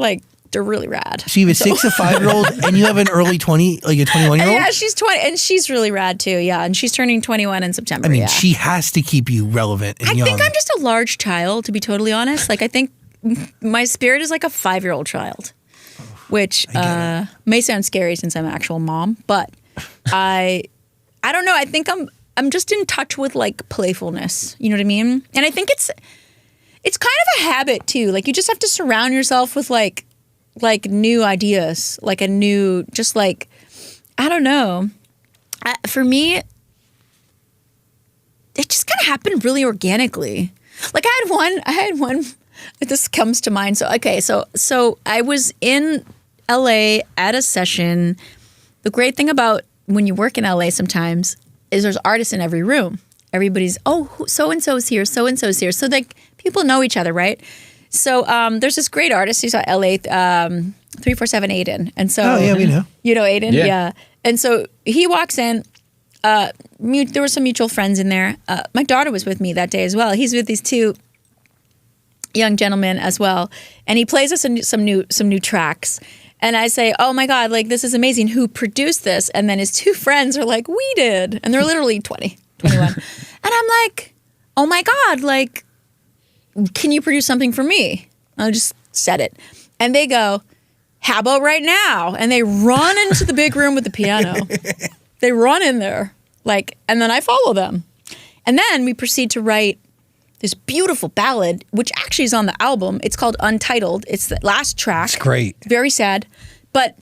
really rad. So you have a 6 or 5-year-old and you have an early 20, like a 21-year-old? Yeah, she's 20 and she's really rad too. Yeah. And she's turning 21 in September. I mean, she has to keep you relevant and young. I think I'm just a large child, to be totally honest. Like I think my spirit is like a 5-year-old child, which may sound scary since I'm an actual mom, but I don't know. I think I'm just in touch with like playfulness. You know what I mean? And I think it's kind of a habit too. Like you just have to surround yourself with like new ideas, like a new, just like, I don't know. For me, it just kind of happened really organically. Like I had one, this comes to mind. So I was in LA at a session. The great thing about when you work in LA sometimes is there's artists in every room. Everybody's, so-and-so's here, so-and-so's here. So like people know each other, right? So there's this great artist who's at LA, 347 Aiden. And so, oh, yeah, we know. You know Aiden? Yeah. And so he walks in. There were some mutual friends in there. My daughter was with me that day as well. He's with these two young gentleman as well, and he plays us some new tracks. And I say, oh my God, like, this is amazing. Who produced this? And then his two friends are like, we did. And they're literally 20, 21. And I'm like, oh my God, like, can you produce something for me? I just said it. And they go, how about right now? And they run into the big room with the piano. They run in there, like, and then I follow them. And then we proceed to write this beautiful ballad, which actually is on the album. It's called Untitled. It's the last track. It's great. Very sad. But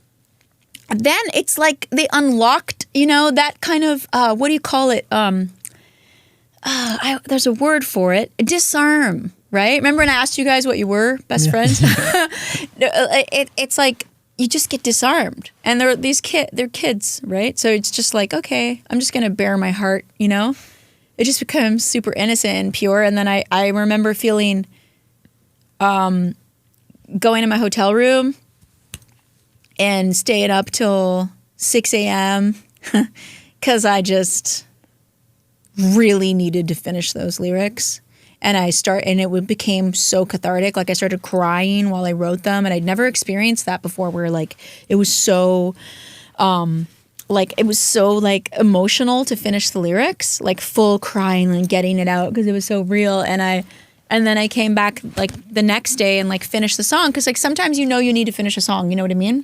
then it's like they unlocked, that kind of, what do you call it? There's a word for it. Disarm, right? Remember when I asked you guys what you were, best friends? It's like you just get disarmed. And they're kids, right? So it's just like, okay, I'm just going to bare my heart, It just becomes super innocent and pure. And then I remember feeling, going to my hotel room and staying up till 6 a.m. because I just really needed to finish those lyrics. And it became so cathartic. Like I started crying while I wrote them, and I'd never experienced that before. Where like it was so. Emotional to finish the lyrics, like full crying and getting it out because it was so real. And then I came back like the next day and like finished the song because like sometimes you need to finish a song, you know what I mean?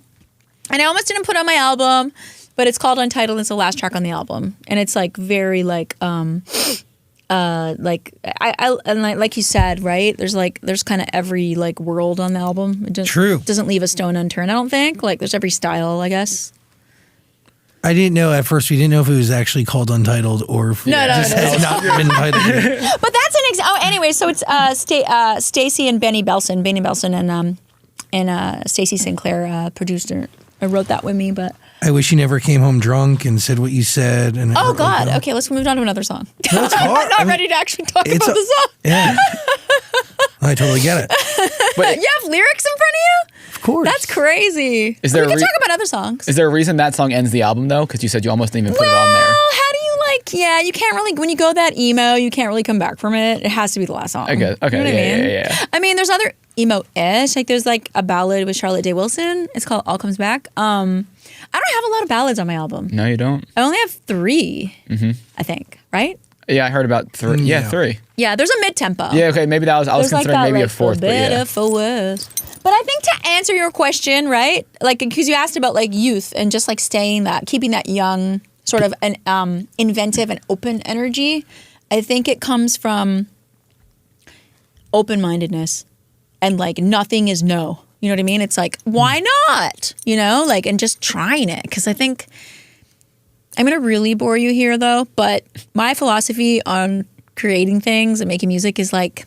And I almost didn't put it on my album, but it's called Untitled. It's the last track on the album, and it's like very like like you said, right? There's kind of every like world on the album. It just True. Doesn't leave a stone unturned. I don't think like there's every style, I guess. I didn't know at first. We didn't know if it was actually called Untitled or if No, has not been titled yet. But that's an anyway, so it's Stacy and Benny Belson and Stacy Sinclair produced it. I wrote that with me, but I wish you never came home drunk and said what you said. And oh God, okay, let's move on to another song. That's hard. I'm not ready to actually talk about the song. Yeah, I totally get it. But you have lyrics in front of you? Of course, that's crazy. We can talk about other songs. Is there a reason that song ends the album though? Because you said you almost didn't even put it on there. Well, how do you like? Yeah, you can't really when you go that emo, you can't really come back from it. It has to be the last song. Okay, You know what I mean? yeah. I mean, there's other emo-ish. Like there's like a ballad with Charlotte Day Wilson. It's called All Comes Back. I don't have a lot of ballads on my album. No, you don't. I only have 3, I think, right? Yeah, I heard about 3. Yeah, 3. Yeah, there's a mid-tempo. Yeah, okay, maybe that was. I was considering maybe a 4th, but yeah. For worse. But I think to answer your question, right? Like, because you asked about like youth and just like keeping that young, sort of an inventive and open energy. I think it comes from open-mindedness and like nothing is no. You know what I mean? It's like, why not? Like, and just trying it. Because I think, I'm going to really bore you here though, but my philosophy on creating things and making music is like,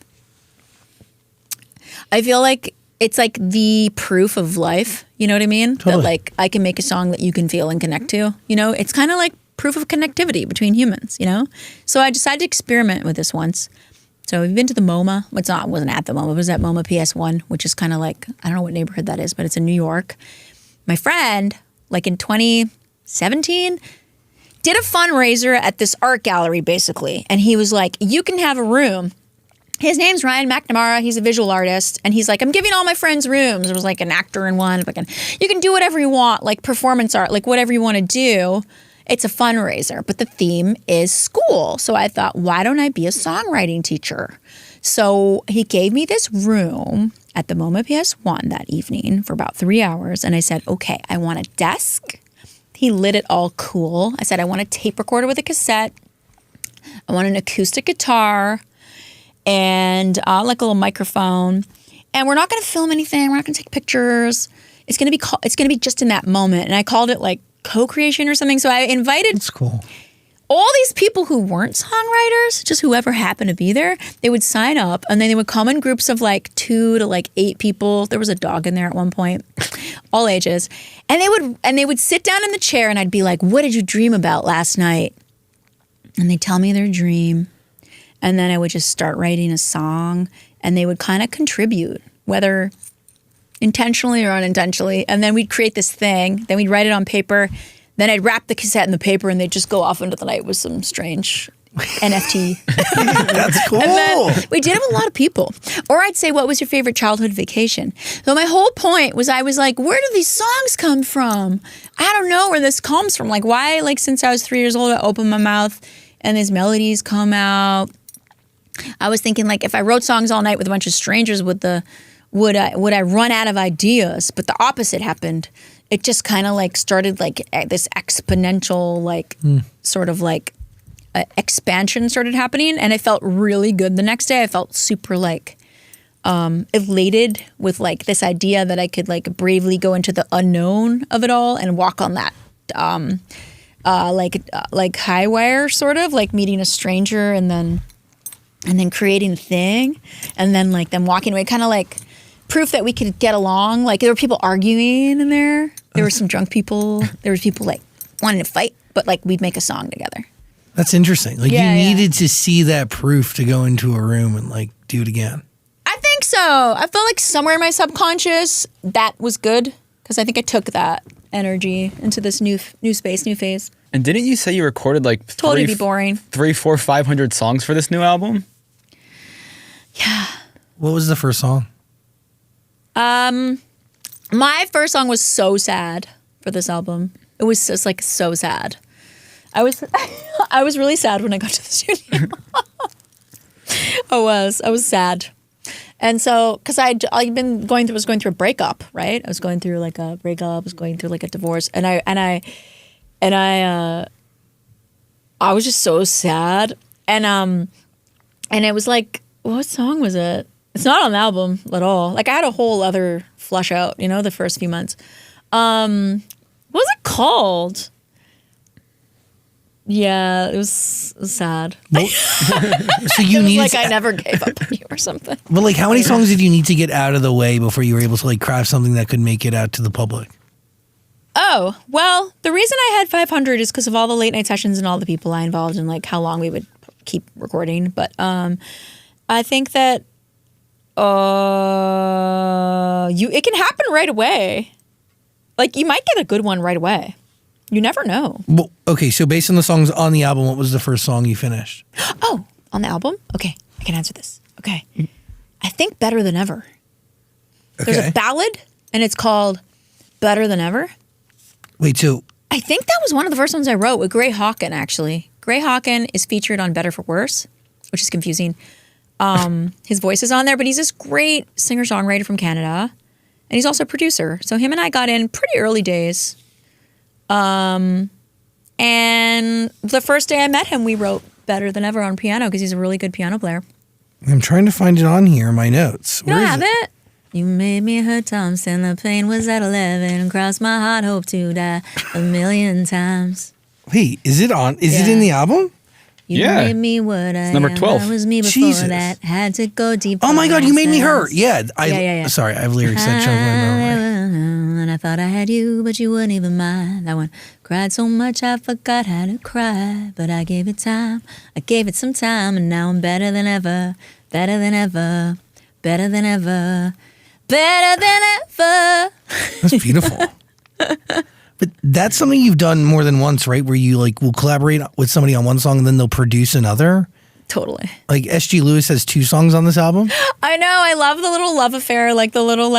I feel like it's like the proof of life. You know what I mean? Totally. That like, I can make a song that you can feel and connect to. It's kind of like proof of connectivity between humans, So I decided to experiment with this once. So we've been to the MoMA. It wasn't at the MoMA. It was at MoMA PS1, which is kind of like, I don't know what neighborhood that is, but it's in New York. My friend, like in 2017, did a fundraiser at this art gallery, basically. And he was like, you can have a room. His name's Ryan McNamara. He's a visual artist. And he's like, I'm giving all my friends rooms. There was like an actor in one. You can do whatever you want, like performance art, like whatever you want to do. It's a fundraiser, but the theme is school. So I thought, why don't I be a songwriting teacher? So he gave me this room at the MoMA PS1 that evening for about 3 hours. And I said, okay, I want a desk. He lit it all cool. I said, I want a tape recorder with a cassette. I want an acoustic guitar and like a little microphone. And we're not going to film anything. We're not going to take pictures. It's going to be just in that moment. And I called it like co-creation or something. So I invited That's cool. all these people who weren't songwriters, just whoever happened to be there. They would sign up and then they would come in groups of like 2 to like 8 people. There was a dog in there at one point, all ages. And they would sit down in the chair and I'd be like, what did you dream about last night? And they'd tell me their dream. And then I would just start writing a song and they would kind of contribute, whether intentionally or unintentionally. And then we'd create this thing. Then we'd write it on paper. Then I'd wrap the cassette in the paper and they'd just go off into the night with some strange NFT. That's cool. And then we did it with a lot of people. Or I'd say, what was your favorite childhood vacation? So my whole point was I was like, where do these songs come from? I don't know where this comes from. Like why, like since I was 3 years old, I opened my mouth and these melodies come out. I was thinking like if I wrote songs all night with a bunch of strangers, would I run out of ideas? But the opposite happened. It just kind of like started like this exponential like sort of like expansion started happening, and I felt really good the next day. I felt super like elated with like this idea that I could like bravely go into the unknown of it all and walk on that like high wire, sort of like meeting a stranger and then creating a thing and then like them walking away, kind of like proof that we could get along. Like there were people arguing in there. There were some drunk people. There was people like wanting to fight, but like we'd make a song together. That's interesting. Like you needed to see that proof to go into a room and like do it again. I think so. I felt like somewhere in my subconscious that was good because I think I took that energy into this new space, new phase. And didn't you say you recorded like Told you to be boring. 300, 400, 500 songs for this new album? Yeah. What was the first song? My first song was so sad for this album. It was just like so sad. I was really sad when I got to the studio. I was sad. And so, because I was going through a breakup, right? I was going through like a breakup, I was going through like a divorce, and I was just so sad. And it was like, what song was it? It's not on the album at all. Like I had a whole other flush out, the first few months. What was it called? Yeah, it was sad. Well, so you It was needed like I never gave up on you or something. But like, how many songs did you need to get out of the way before you were able to like craft something that could make it out to the public? Oh, well, the reason I had 500 is because of all the late night sessions and all the people I involved and like how long we would keep recording. But I think that it can happen right away. Like you might get a good one right away. You never know. Well, okay, so based on the songs on the album, what was the first song you finished? Oh, on the album? Okay, I can answer this. Okay. I think Better Than Ever. Okay. There's a ballad, and it's called Better Than Ever. Wait, so... I think that was one of the first ones I wrote with Gray Hawken, actually. Gray Hawken is featured on Better for Worse, which is confusing. His voice is on there, but he's this great singer-songwriter from Canada, and he's also a producer. So him and I got in pretty early days. And the first day I met him, we wrote Better Than Ever on piano because he's a really good piano player. I'm trying to find it on here in my notes. You don't have it? You made me hurt, Thompson. The pain was at 11. Crossed my heart, hope to die 1,000,000 times. Wait, is it on? Is it in the album? You made me what I number am. 12. That was me before Jesus. that. Had to go deep. Oh my God, you made me hurt. Yeah. Yeah. Sorry, I have lyrics that jump in my memory. And I thought I had you, but you wouldn't even mind. That one. Cried so much I forgot how to cry. But I gave it time. I gave it some time. And now I'm better than ever. Better than ever. Better than ever. Better than ever. That's beautiful. But that's something you've done more than once, right? Where you like will collaborate with somebody on one song and then they'll produce another. Totally. Like SG Lewis has 2 songs on this album. I know. I love the little love affair, like the little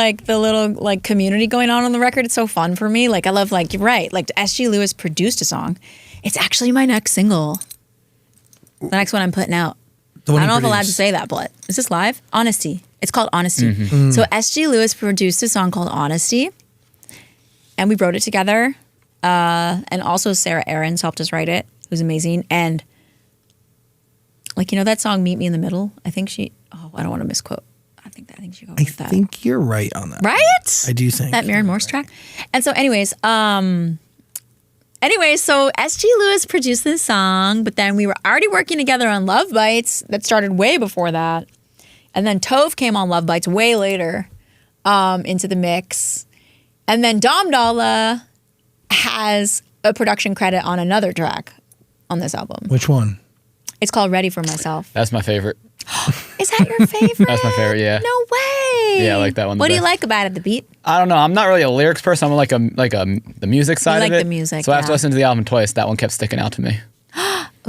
community going on the record. It's so fun for me. Like I love, like you're right. Like SG Lewis produced a song. It's actually my next single. The next one I'm putting out. I don't know if I'm allowed to say that, but is this live? Honesty. It's called Honesty. Mm-hmm. So SG Lewis produced a song called Honesty, and we wrote it together. And also Sarah Aarons helped us write it. It was amazing. And like, that song Meet Me in the Middle? I think I don't want to misquote. I think she wrote that. I think you're right on that. Right? I do think. That Maren Morse track. And so anyways, so SG Lewis produced this song, but then we were already working together on Love Bites that started way before that. And then Tove came on Love Bites way later into the mix. And then Dom Dalla has a production credit on another track on this album. Which one? It's called Ready for Myself. That's my favorite. Is that your favorite? That's my favorite, yeah. No way. Yeah, I like that one the What do you best. like about it, the beat? I don't know. I'm not really a lyrics person. I'm like the music side like of it. the music, So after yeah. listening to the album twice, that one kept sticking out to me.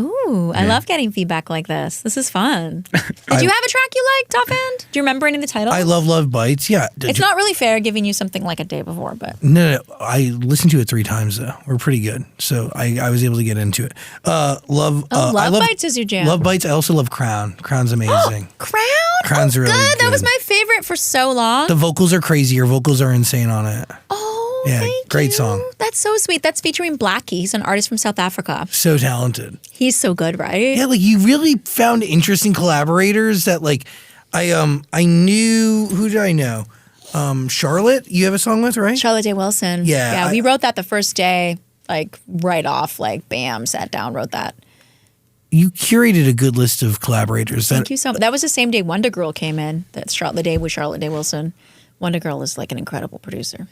Ooh. Ooh, I love getting feedback like this. This is fun. Did you have a track you liked offhand? Do you remember any of the titles? I love Bites. Yeah. It's not really fair giving you something like a day before, but No. I listened to it 3 times though. We're pretty good, so I was able to get into it. Love Bites is your jam. Love Bites. I also love Crown. Crown's amazing. Crown? Crown's really good. That was my favorite for so long. The vocals are crazy. Your vocals are insane on it. Oh, yeah, thank great you. song. That's so sweet. That's featuring Blackie. He's an artist from South Africa. So talented. He's so good, right? Yeah, like you really found interesting collaborators that like I knew. Who did I know? Charlotte, you have a song with, right? Charlotte Day Wilson. Yeah. We wrote that the first day, like right off, like bam, sat down, wrote that. You curated a good list of collaborators. Thank you so much. That was the same day Wonder Girl came in. That's the day with Charlotte Day Wilson. Wonder Girl is like an incredible producer.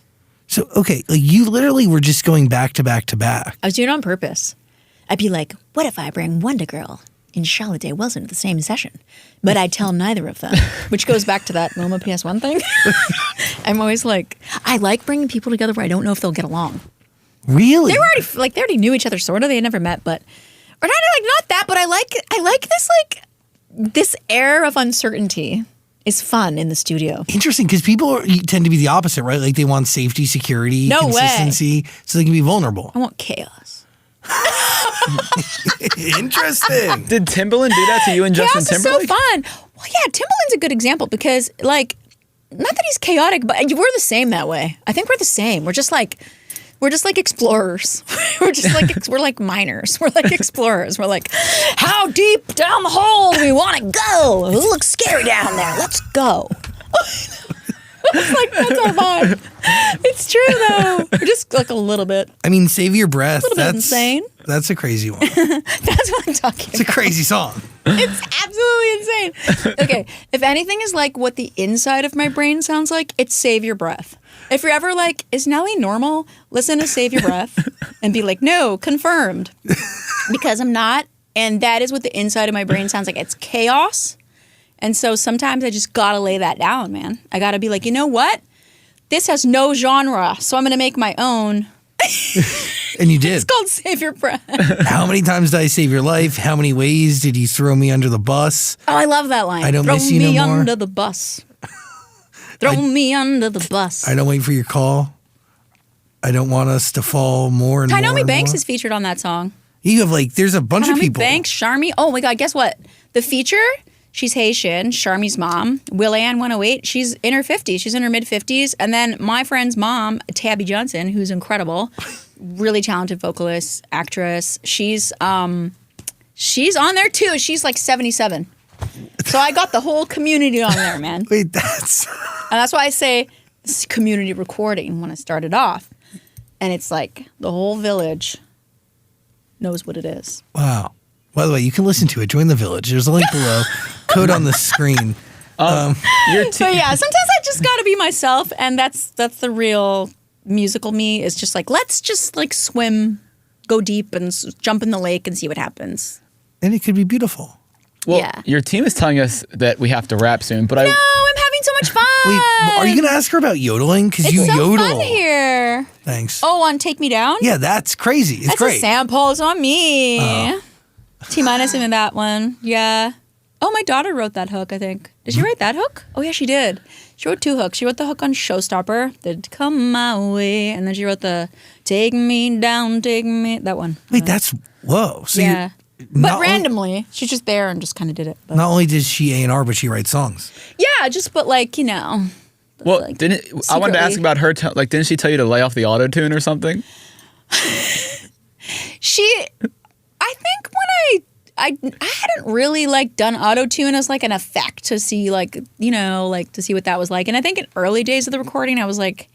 So, okay, like you literally were just going back to back to back. I was doing it on purpose. I'd be like, what if I bring Wonder Girl and Charlotte Day Wilson to the same session? But I'd tell neither of them, which goes back to that MoMA PS1 thing. I'm always like, I like bringing people together where I don't know if they'll get along. Really? They already knew each other, sort of. They had never met, but... Or not that, but I like this air of uncertainty is fun in the studio. Interesting, because people tend to be the opposite, right? Like they want safety, security, consistency, so they can be vulnerable. I want chaos. Interesting. Did Timbaland do that to you and Justin Chaos Timberlake? is so fun. Well, yeah, Timbaland's a good example because, like, not that he's chaotic, but we're the same that way. I think we're the same. We're just like explorers. We're like miners. We're like explorers. We're like, how deep down the hole do we want to go? It looks scary down there. Let's go. That's our vibe. It's true though. We're just like a little bit. I mean, Save Your Breath. A little bit insane. That's a crazy one. That's what I'm talking about. It's a crazy song. It's absolutely insane. Okay, if anything is like what the inside of my brain sounds like, it's Save Your Breath. If you're ever like, is Nelly normal? Listen to Save Your Breath and be like, no, confirmed. Because I'm not. And that is what the inside of my brain sounds like. It's chaos. And so sometimes I just gotta lay that down, man. I gotta be like, you know what? This has no genre, so I'm gonna make my own. And you did. It's called Save Your Breath. How many times did I save your life? How many ways did you throw me under the bus? Oh, I love that line. I don't miss you no more. Throw me under the bus. Throw me under the bus. I don't wait for your call. I don't want us to fall more and more. Tynomi Banks more. is featured on that song. You have like, there's a bunch of people. Banks, Charmy. Oh my God, guess what? The feature, she's Haitian, Charmy's mom, Will-Ann 108, she's in her 50s. She's in her mid-50s. And then my friend's mom, Tabby Johnson, who's incredible, really talented vocalist, actress. She's on there too. She's like 77. So I got the whole community on there, man. Wait, that's... And that's why I say this is community recording when I started off. And it's like the whole village knows what it is. Wow. By the way, you can listen to it. Join the village. There's a link below. Code on the screen. So yeah, sometimes I just got to be myself. And that's the real musical me is just like, let's just like swim, go deep and jump in the lake and see what happens. And it could be beautiful. Well, yeah. Your team is telling us that we have to wrap soon, but No, I'm having so much fun. Wait, are you going to ask her about yodeling? Because you so yodel. Fun here. Thanks. Oh, on Take Me Down? Yeah, that's crazy. It's That's great. a sample. It's on me. T-minus in that one. Yeah. Oh, my daughter wrote that hook, I think. Did she write that hook? Oh, yeah, she did. She wrote 2 hooks. She wrote the hook on Showstopper, the Come My Way, and then she wrote the Take Me Down, Take Me, that one. Wait, that's, whoa. So yeah. But not randomly, she's just there and just kind of did it. But. Not only does she A&R, but she writes songs. Yeah, just but like, you know. well, like, I wanted to ask about her. Didn't she tell you to lay off the auto tune or something? I think when I hadn't really like done auto tune as like an effect to see like, you know, like to see what that was like. And I think in early days of the recording, I was like,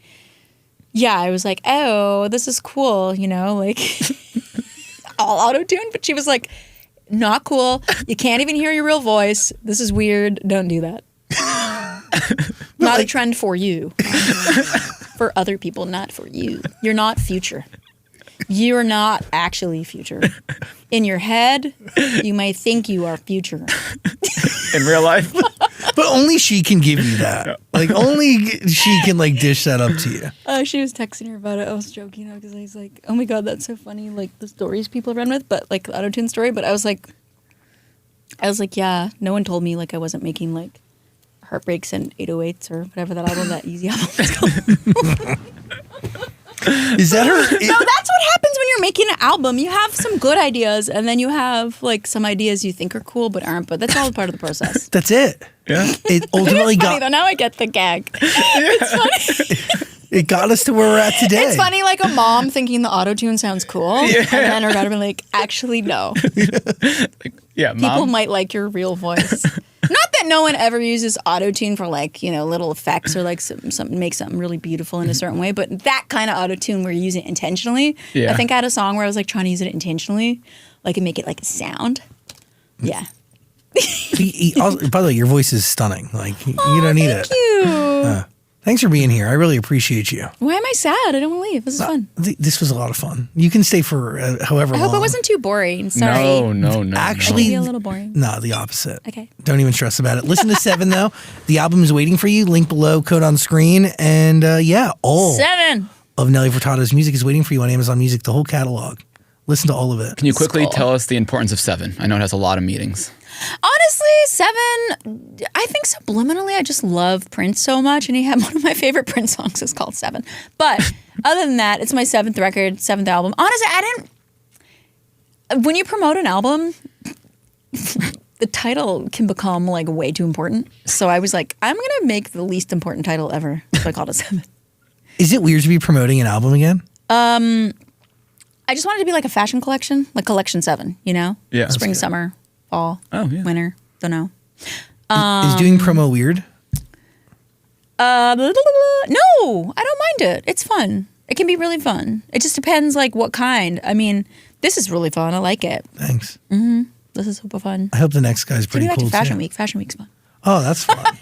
oh, this is cool, you know, like all auto tune. But she was like, not cool. You can't even hear your real voice. This is weird. Don't do that. Not a trend for you. For other people, not for you. You're not future. You're not actually future. In your head, you may think you are future. In real life? But only she can give you that. Like, only she can, like, dish that up to you. She was texting her about it. I was joking, because I was like, oh my God, that's so funny. Like, the stories people run with, but, like, the auto-tune story. But I was like, yeah, no one told me, like, I wasn't making, like, Heartbreaks and 808s or whatever that album, that Easy album was called. Is that her? No, that's what happens when you're making an album. You have some good ideas, and then you have like some ideas you think are cool but aren't. But that's all part of the process. That's it. Yeah. It ultimately Funny, though. Now I get the gag. It's funny. It got us to where we're at today. It's funny, like a mom thinking the auto-tune sounds cool, and then her daughter being like, actually, no. Yeah, People Mom. might like your real voice. Not that no one ever uses auto-tune for like, little effects or like something make something really beautiful in a certain way, but that kind of auto-tune where you use it intentionally. Yeah. I think I had a song where I was like trying to use it intentionally, like and make it like a sound. Yeah. By the way, your voice is stunning. Like, you don't need it. Thank you. Thanks for being here. I really appreciate you. Why am I sad? I don't want to leave. This is fun. This was a lot of fun. You can stay for however long. I hope it wasn't too boring. Sorry. No. Actually, Maybe a little boring. No, the opposite. Okay. Don't even stress about it. Listen to 7, though. The album is waiting for you. Link below, code on screen. And all 7. of Nelly Furtado's music is waiting for you on Amazon Music, the whole catalog. Listen to all of it. Can you quickly Skull. tell us the importance of 7? I know it has a lot of meanings. Honestly, 7, I think subliminally, I just love Prince so much. And he had one of my favorite Prince songs is called 7. But other than that, it's my 7th record, 7th album. Honestly, when you promote an album, the title can become like way too important. So I was like, I'm going to make the least important title ever. So I called it 7. Is it weird to be promoting an album again? I just wanted to be like a fashion collection, like collection 7, Yeah. Spring, That's good. summer, fall, winter, don't know. Is doing promo weird? No, I don't mind it. It's fun. It can be really fun. It just depends like what kind. I mean, this is really fun. I like it. Thanks. This is super fun. I hope the next guy's pretty Maybe back cool to Fashion too. Week. Fashion Week's fun. Oh, that's fun.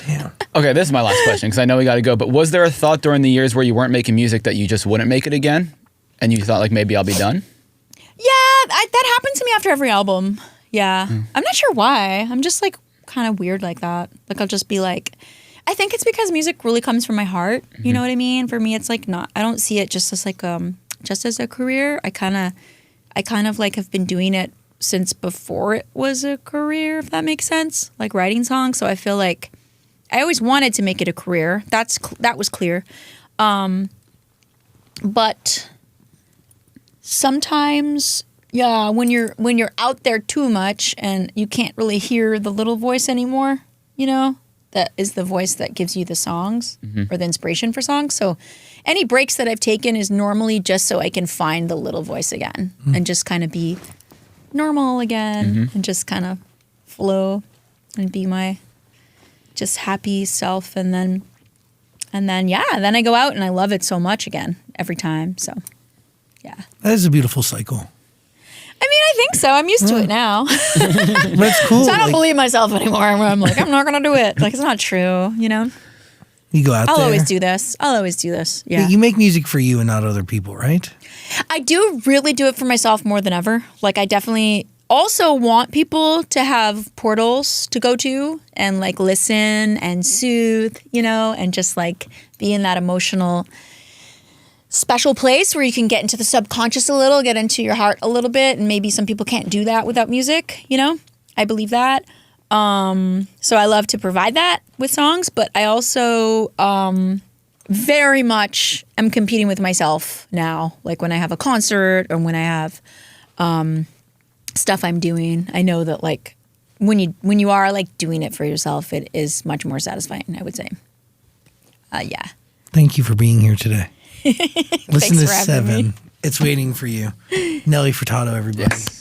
Damn. Okay, this is my last question because I know we got to go. But was there a thought during the years where you weren't making music that you just wouldn't make it again? And you thought like maybe I'll be done? Yeah, that happens to me after every album. Yeah. I'm not sure why. I'm just like kind of weird like that. Like I'll just be like, I think it's because music really comes from my heart. You know what I mean? For me, it's like not, I don't see it just as like, just as a career. I kind of like have been doing it since before it was a career, if that makes sense. Like writing songs. So I feel like I always wanted to make it a career. That was clear. But sometimes, yeah, when you're out there too much and you can't really hear the little voice anymore, that is the voice that gives you the songs or the inspiration for songs. So any breaks that I've taken is normally just so I can find the little voice again and just kind of be normal again and just kind of flow and be my just happy self. And then I go out and I love it so much again every time. So, yeah. That is a beautiful cycle. I mean, I think so. I'm used to it now. That's cool. So I don't Like, believe myself anymore. Where I'm like, I'm not going to do it. Like, it's not true, you go out I'll there. always do this. Yeah. You make music for you and not other people, right? I do really do it for myself more than ever. Like, I definitely also want people to have portals to go to and like listen and soothe, and just like be in that emotional special place where you can get into the subconscious a little, get into your heart a little bit. And maybe some people can't do that without music, I believe that. So I love to provide that with songs, but I also very much am competing with myself now. Like when I have a concert or when I have stuff I'm doing, I know that like when you are like doing it for yourself, it is much more satisfying, I would say. Yeah. Thank you for being here today. Listen Thanks to for having 7. me. It's waiting for you. Nelly Furtado, everybody. Yes.